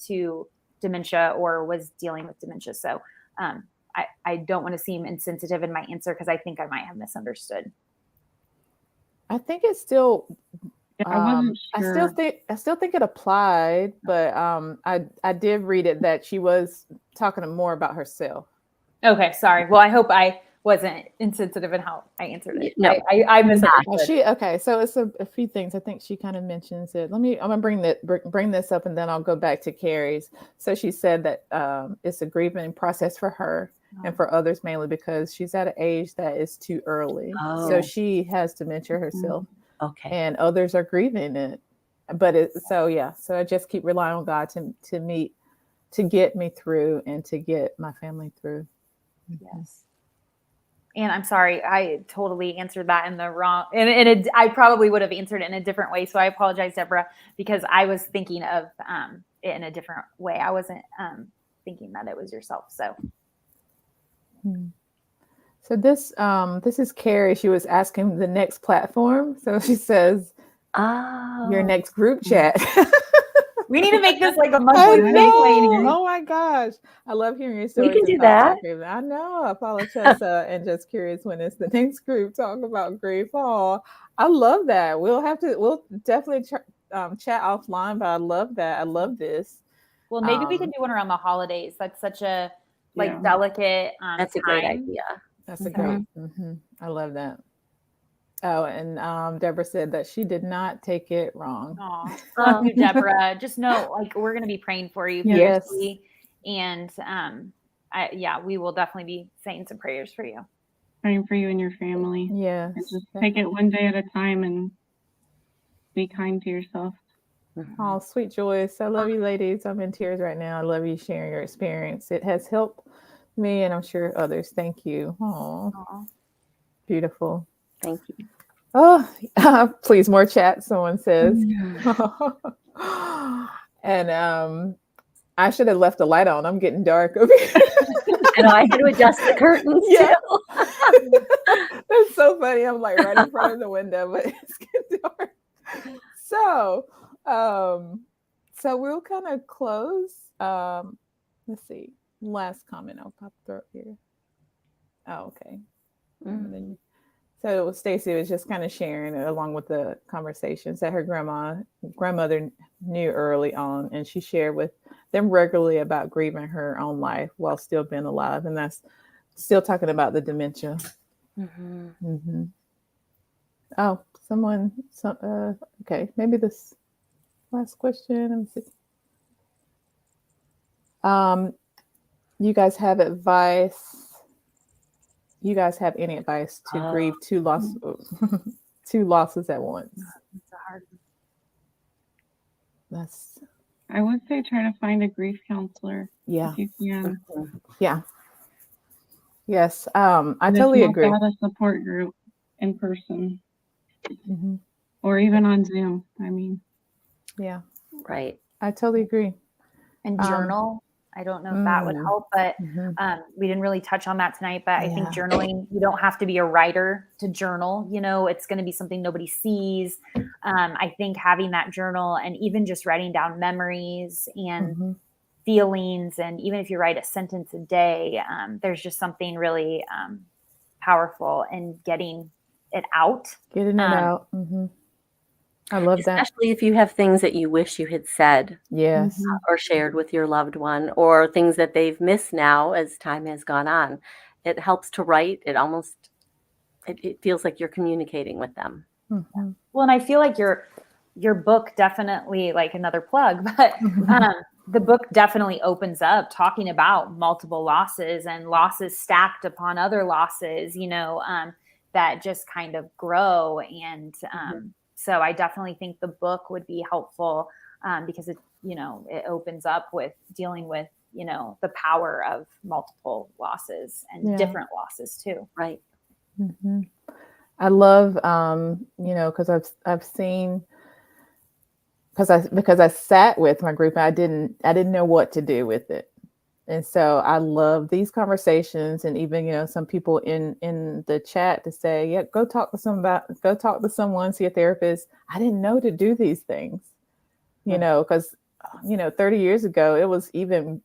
to dementia or was dealing with dementia. So I don't want to seem insensitive in my answer because I think I might have misunderstood. I think it's still. Yeah, I wasn't sure. I still think it applied, but I did read it that she was talking more about herself. Okay, sorry. Well, I hope I wasn't insensitive in how I answered it. No. I misunderstood. Okay. So it's a few things. I think she kind of mentions it. I'm gonna bring this up, and then I'll go back to Carrie's. So she said that it's a grieving process for her and for others, mainly because she's at an age that is too early. Oh. So she has dementia herself, okay. and others are grieving it. But so I just keep relying on God to get me through and to get my family through. Yes. And I'm sorry, I totally answered that in the wrong, and I probably would have answered it in a different way. So I apologize, Deborah, because I was thinking of it in a different way. I wasn't thinking that it was yourself. So. So this is Carrie. She was asking the next platform. So she says, Oh. your next group chat. We need to make this like a I monthly thing, know. lady. Oh my gosh. I love hearing your stories. We can do about that. grief. I know. I follow Chessa and just curious when it's the next group talk about grief. Oh, I love that. We'll definitely chat offline, but I love that. I love this. Well, maybe we can do one around the holidays. That's such a Yeah. delicate That's a great time. idea. That's a great. I love that. Oh, and Deborah said that she did not take it wrong. Aw, love you, Deborah. Just know, we're going to be praying for you Yes. fiercely, and we will definitely be saying some prayers for you. Praying for you and your family. Yeah. And just take it one day at a time and be kind to yourself. Oh, sweet Joyce. I love you, ladies. I'm in tears right now. I love you sharing your experience. It has helped me, and I'm sure others. Thank you. Oh, beautiful. Thank you. Oh, please, more chat, someone says. And I should have left the light on. I'm getting dark over here. I know I had to adjust the curtains Yeah. too. That's so funny. I'm like right in front of the window, but it's getting dark. So we'll kind of close. Let's see. Last comment I'll pop through here. Oh, okay. So Stacy was just kind of sharing along with the conversations that her grandmother knew early on, and she shared with them regularly about grieving her own life while still being alive, and that's still talking about the dementia. Oh, okay, maybe this last question. Let me see. You guys have advice? You guys have any advice to grieve two losses at once? It's a hard one. I would say try to find a grief counselor. Yeah. If you can. Yeah. Yes. I And totally if agree. not, a support group in person or even on Zoom. I mean, Yeah. Right. I totally agree. And journal. I don't know if that would help, but we didn't really touch on that tonight. But I think journaling, you don't have to be a writer to journal. You know, it's going to be something nobody sees. I think having that journal and even just writing down memories and feelings, and even if you write a sentence a day, there's just something really powerful in getting it out. Getting it out. I love that. Especially if you have things that you wish you had said Yes. or shared with your loved one, or things that they've missed now as time has gone on. It helps to write. It feels like you're communicating with them. Well, and I feel like your book definitely, like another plug, but the book definitely opens up talking about multiple losses and losses stacked upon other losses, you know, that just kind of grow. And so I definitely think the book would be helpful because it, you know, it opens up with dealing with, you know, the power of multiple losses and different losses too. Right. I love, you know, because I've seen, because I sat with my group and I didn't know what to do with it. And so I love these conversations, and even, you know, some people in the chat to say, yeah, go talk to someone, see a therapist. I didn't know to do these things, you know, because, you know, 30 years ago, it was even,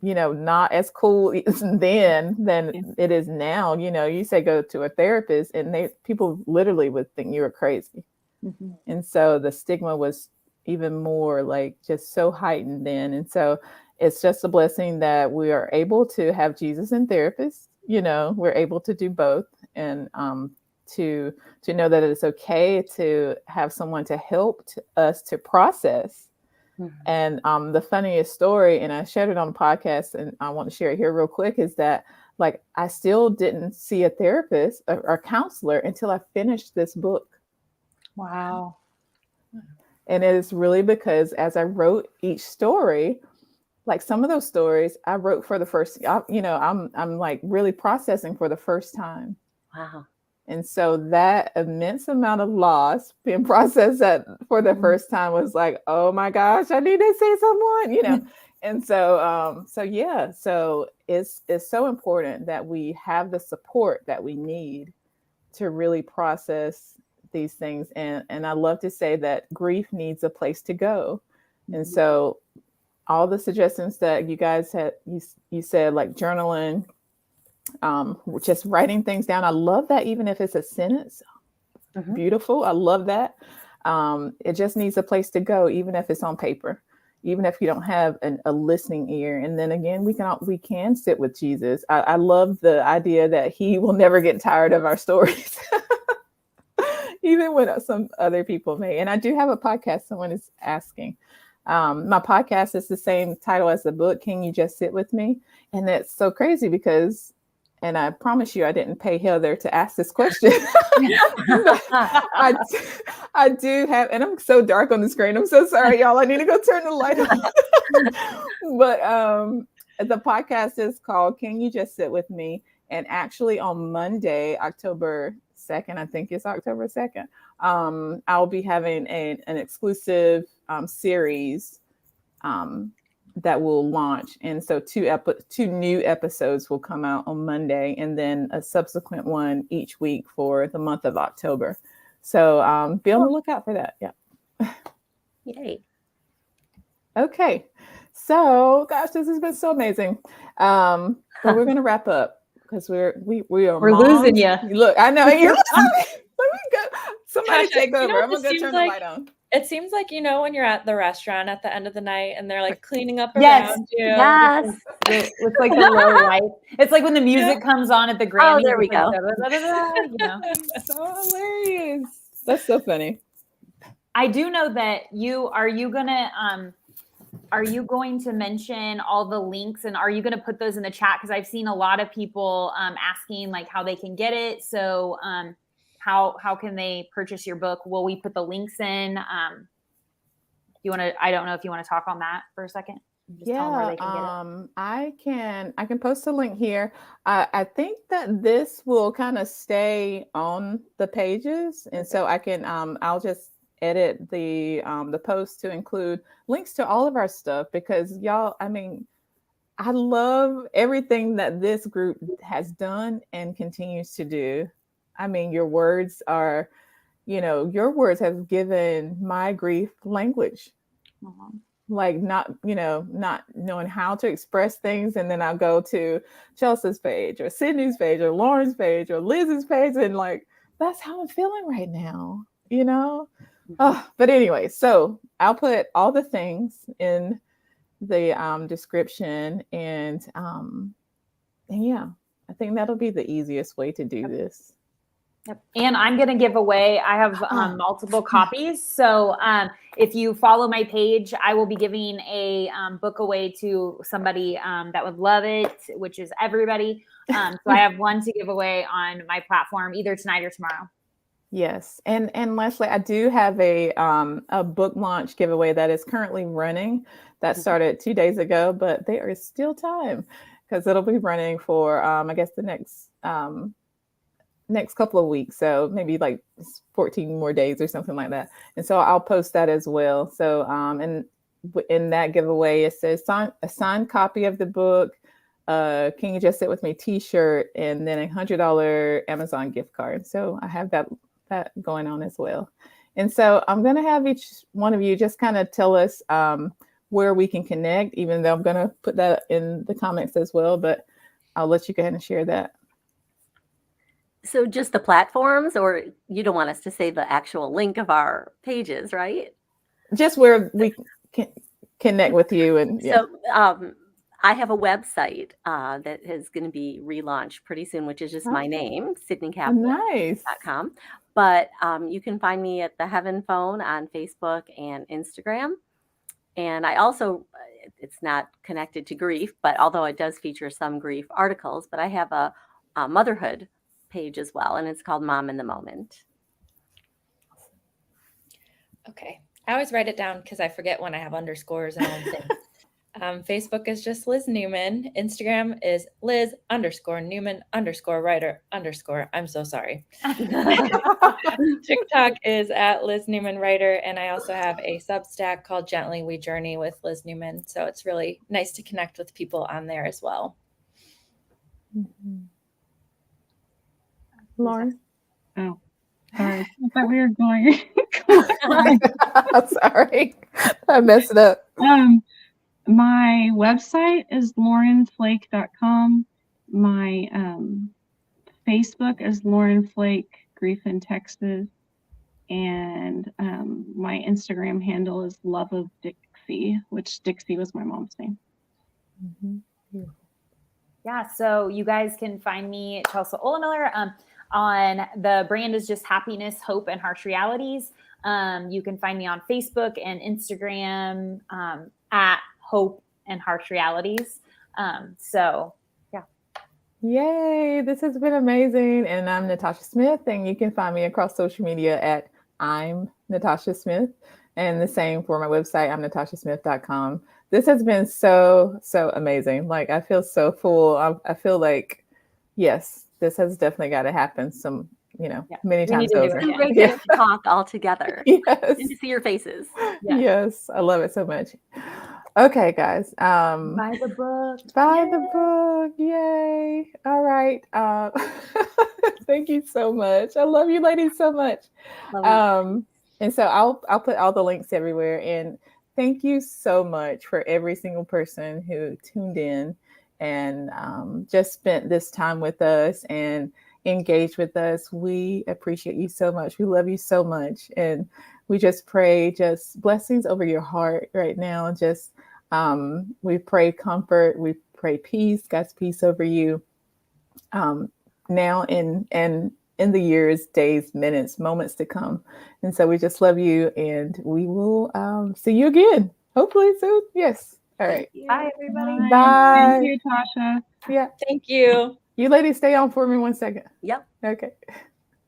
you know, not as cool then than it is now. You know, you say go to a therapist and people literally would think you were crazy. And so the stigma was even more like just so heightened then. And so it's just a blessing that we are able to have Jesus and therapists, you know, we're able to do both, and to know that it's okay to have someone to help us to process. And the funniest story, and I shared it on the podcast, and I want to share it here real quick, is that like I still didn't see a therapist or counselor until I finished this book. Wow. And it is really because as I wrote each story, like some of those stories I wrote for the first, you know, I'm like really processing for the first time. Wow. And so that immense amount of loss being processed for the first time was like, oh my gosh, I need to see someone, you know. And so, so it's so important that we have the support that we need to really process these things. And I love to say that grief needs a place to go. And so all the suggestions that you guys had, you said, like journaling, just writing things down. I love that, even if it's a sentence. Beautiful. I love that. It just needs a place to go, even if it's on paper, even if you don't have a listening ear. And then again, we can sit with Jesus. I love the idea that he will never get tired of our stories, even when some other people may. And I do have a podcast. Someone is asking. My podcast is the same title as the book, Can You Just Sit With Me? And that's so crazy because, and I promise you, I didn't pay Heather to ask this question. I do have, and I'm so dark on the screen. I'm so sorry, y'all. I need to go turn the light on. But the podcast is called Can You Just Sit With Me? And actually on Monday, October 2nd, I think it's October 2nd, I'll be having an exclusive series that will launch. And so two new episodes will come out on Monday, and then a subsequent one each week for the month of October. So be on the lookout for that. Yeah. Yay. Okay. So gosh, this has been so amazing. But we're going to wrap up because we're losing you. Look, I know you're losing me. Let me go. Somebody take over. You know, I'm going to go turn the light on. It seems like, you know, when you're at the restaurant at the end of the night and they're like cleaning up Yes. around you. Yes. It's like the low light. It's like when the music comes on at the Grammys. Oh, there we go. You know. So hilarious. That's so funny. I do know that are you going to mention all the links, and are you going to put those in the chat? Because I've seen a lot of people asking like how they can get it. So how can they purchase your book? Will we put the links in? I don't know if you want to talk on that for a second. Just tell them where they can get it. I can post a link here. I think that this will kind of stay on the pages, and so I can I'll just edit the post to include links to all of our stuff, because y'all, I mean, I love everything that this group has done and continues to do. I mean, your words are, your words have given my grief language. Like not knowing how to express things. And then I'll go to Chelsea's page or Sydney's page or Lauren's page or Liz's page. And like, that's how I'm feeling right now, Oh, but anyway, so I'll put all the things in the description and yeah, I think that'll be the easiest way to do this. Yep. And I'm going to give away, I have multiple copies. So if you follow my page, I will be giving a book away to somebody that would love it, which is everybody. So I have one to give away on my platform either tonight or tomorrow. Yes. And Leslie, I do have a book launch giveaway that is currently running that started 2 days ago, but there is still time because it'll be running for, I guess, the next couple of weeks. So maybe like 14 more days or something like that. And so I'll post that as well. So, and in that giveaway, it says a signed copy of the book, Can You Just Sit With Me t-shirt, and then $100 Amazon gift card. So I have that going on as well. And so I'm going to have each one of you just kind of tell us where we can connect, even though I'm going to put that in the comments as well, but I'll let you go ahead and share that. So just the platforms, or you don't want us to say the actual link of our pages, right? Just where we can connect with you. And yeah. So I have a website that is going to be relaunched pretty soon, which is just my name, SydneiKaplan.com. Nice. But you can find me at the Heaven Phone on Facebook and Instagram. And I also, it's not connected to grief, but although it does feature some grief articles, but I have a motherhood page as well, and it's called Mom in the Moment. Okay. I always write it down because I forget when I have underscores and all the things. Facebook is just Liz Newman. Instagram is Liz_Newman_writer_. I'm so sorry. TikTok is at Liz Newman Writer. And I also have a Substack called Gently We Journey with Liz Newman. So it's really nice to connect with people on there as well. Mm-hmm. Lauren? Oh, sorry. I thought we were going. I'm sorry. I messed it up. My website is laurenflake.com. My Facebook is Lauren Flake, Grief in Texas. And my Instagram handle is Love of Dixie, which Dixie was my mom's name. Mm-hmm. Yeah, so you guys can find me, Chelsea Ohlemiller, on the brand is just Happiness, Hope, and Harsh Realities. You can find me on Facebook and Instagram at Hope and Harsh Realities. So yeah. Yay, this has been amazing. And I'm Natasha Smith, and you can find me across social media at I'm Natasha Smith, and the same for my website, I'm natashasmith.com. This has been so amazing. Like, I feel so full. I feel like, yes, this has definitely got to happen many times over. It's great to talk all together. Yes. And to see your faces. Yeah. Yes, I love it so much. Okay, guys. Buy the book. Buy the book. Yay. All right. Thank you so much. I love you ladies so much. And so I'll put all the links everywhere. And thank you so much for every single person who tuned in and just spent this time with us and engaged with us. We appreciate you so much. We love you so much. And we just pray just blessings over your heart right now. Just we pray comfort. We pray peace, God's peace over you now and in the years, days, minutes, moments to come. And so we just love you, and we will see you again, hopefully soon. Yes. All right. Bye, everybody. Bye. Thank you, Tasha. Yeah. Thank you. You ladies stay on for me 1 second. Yep. Okay.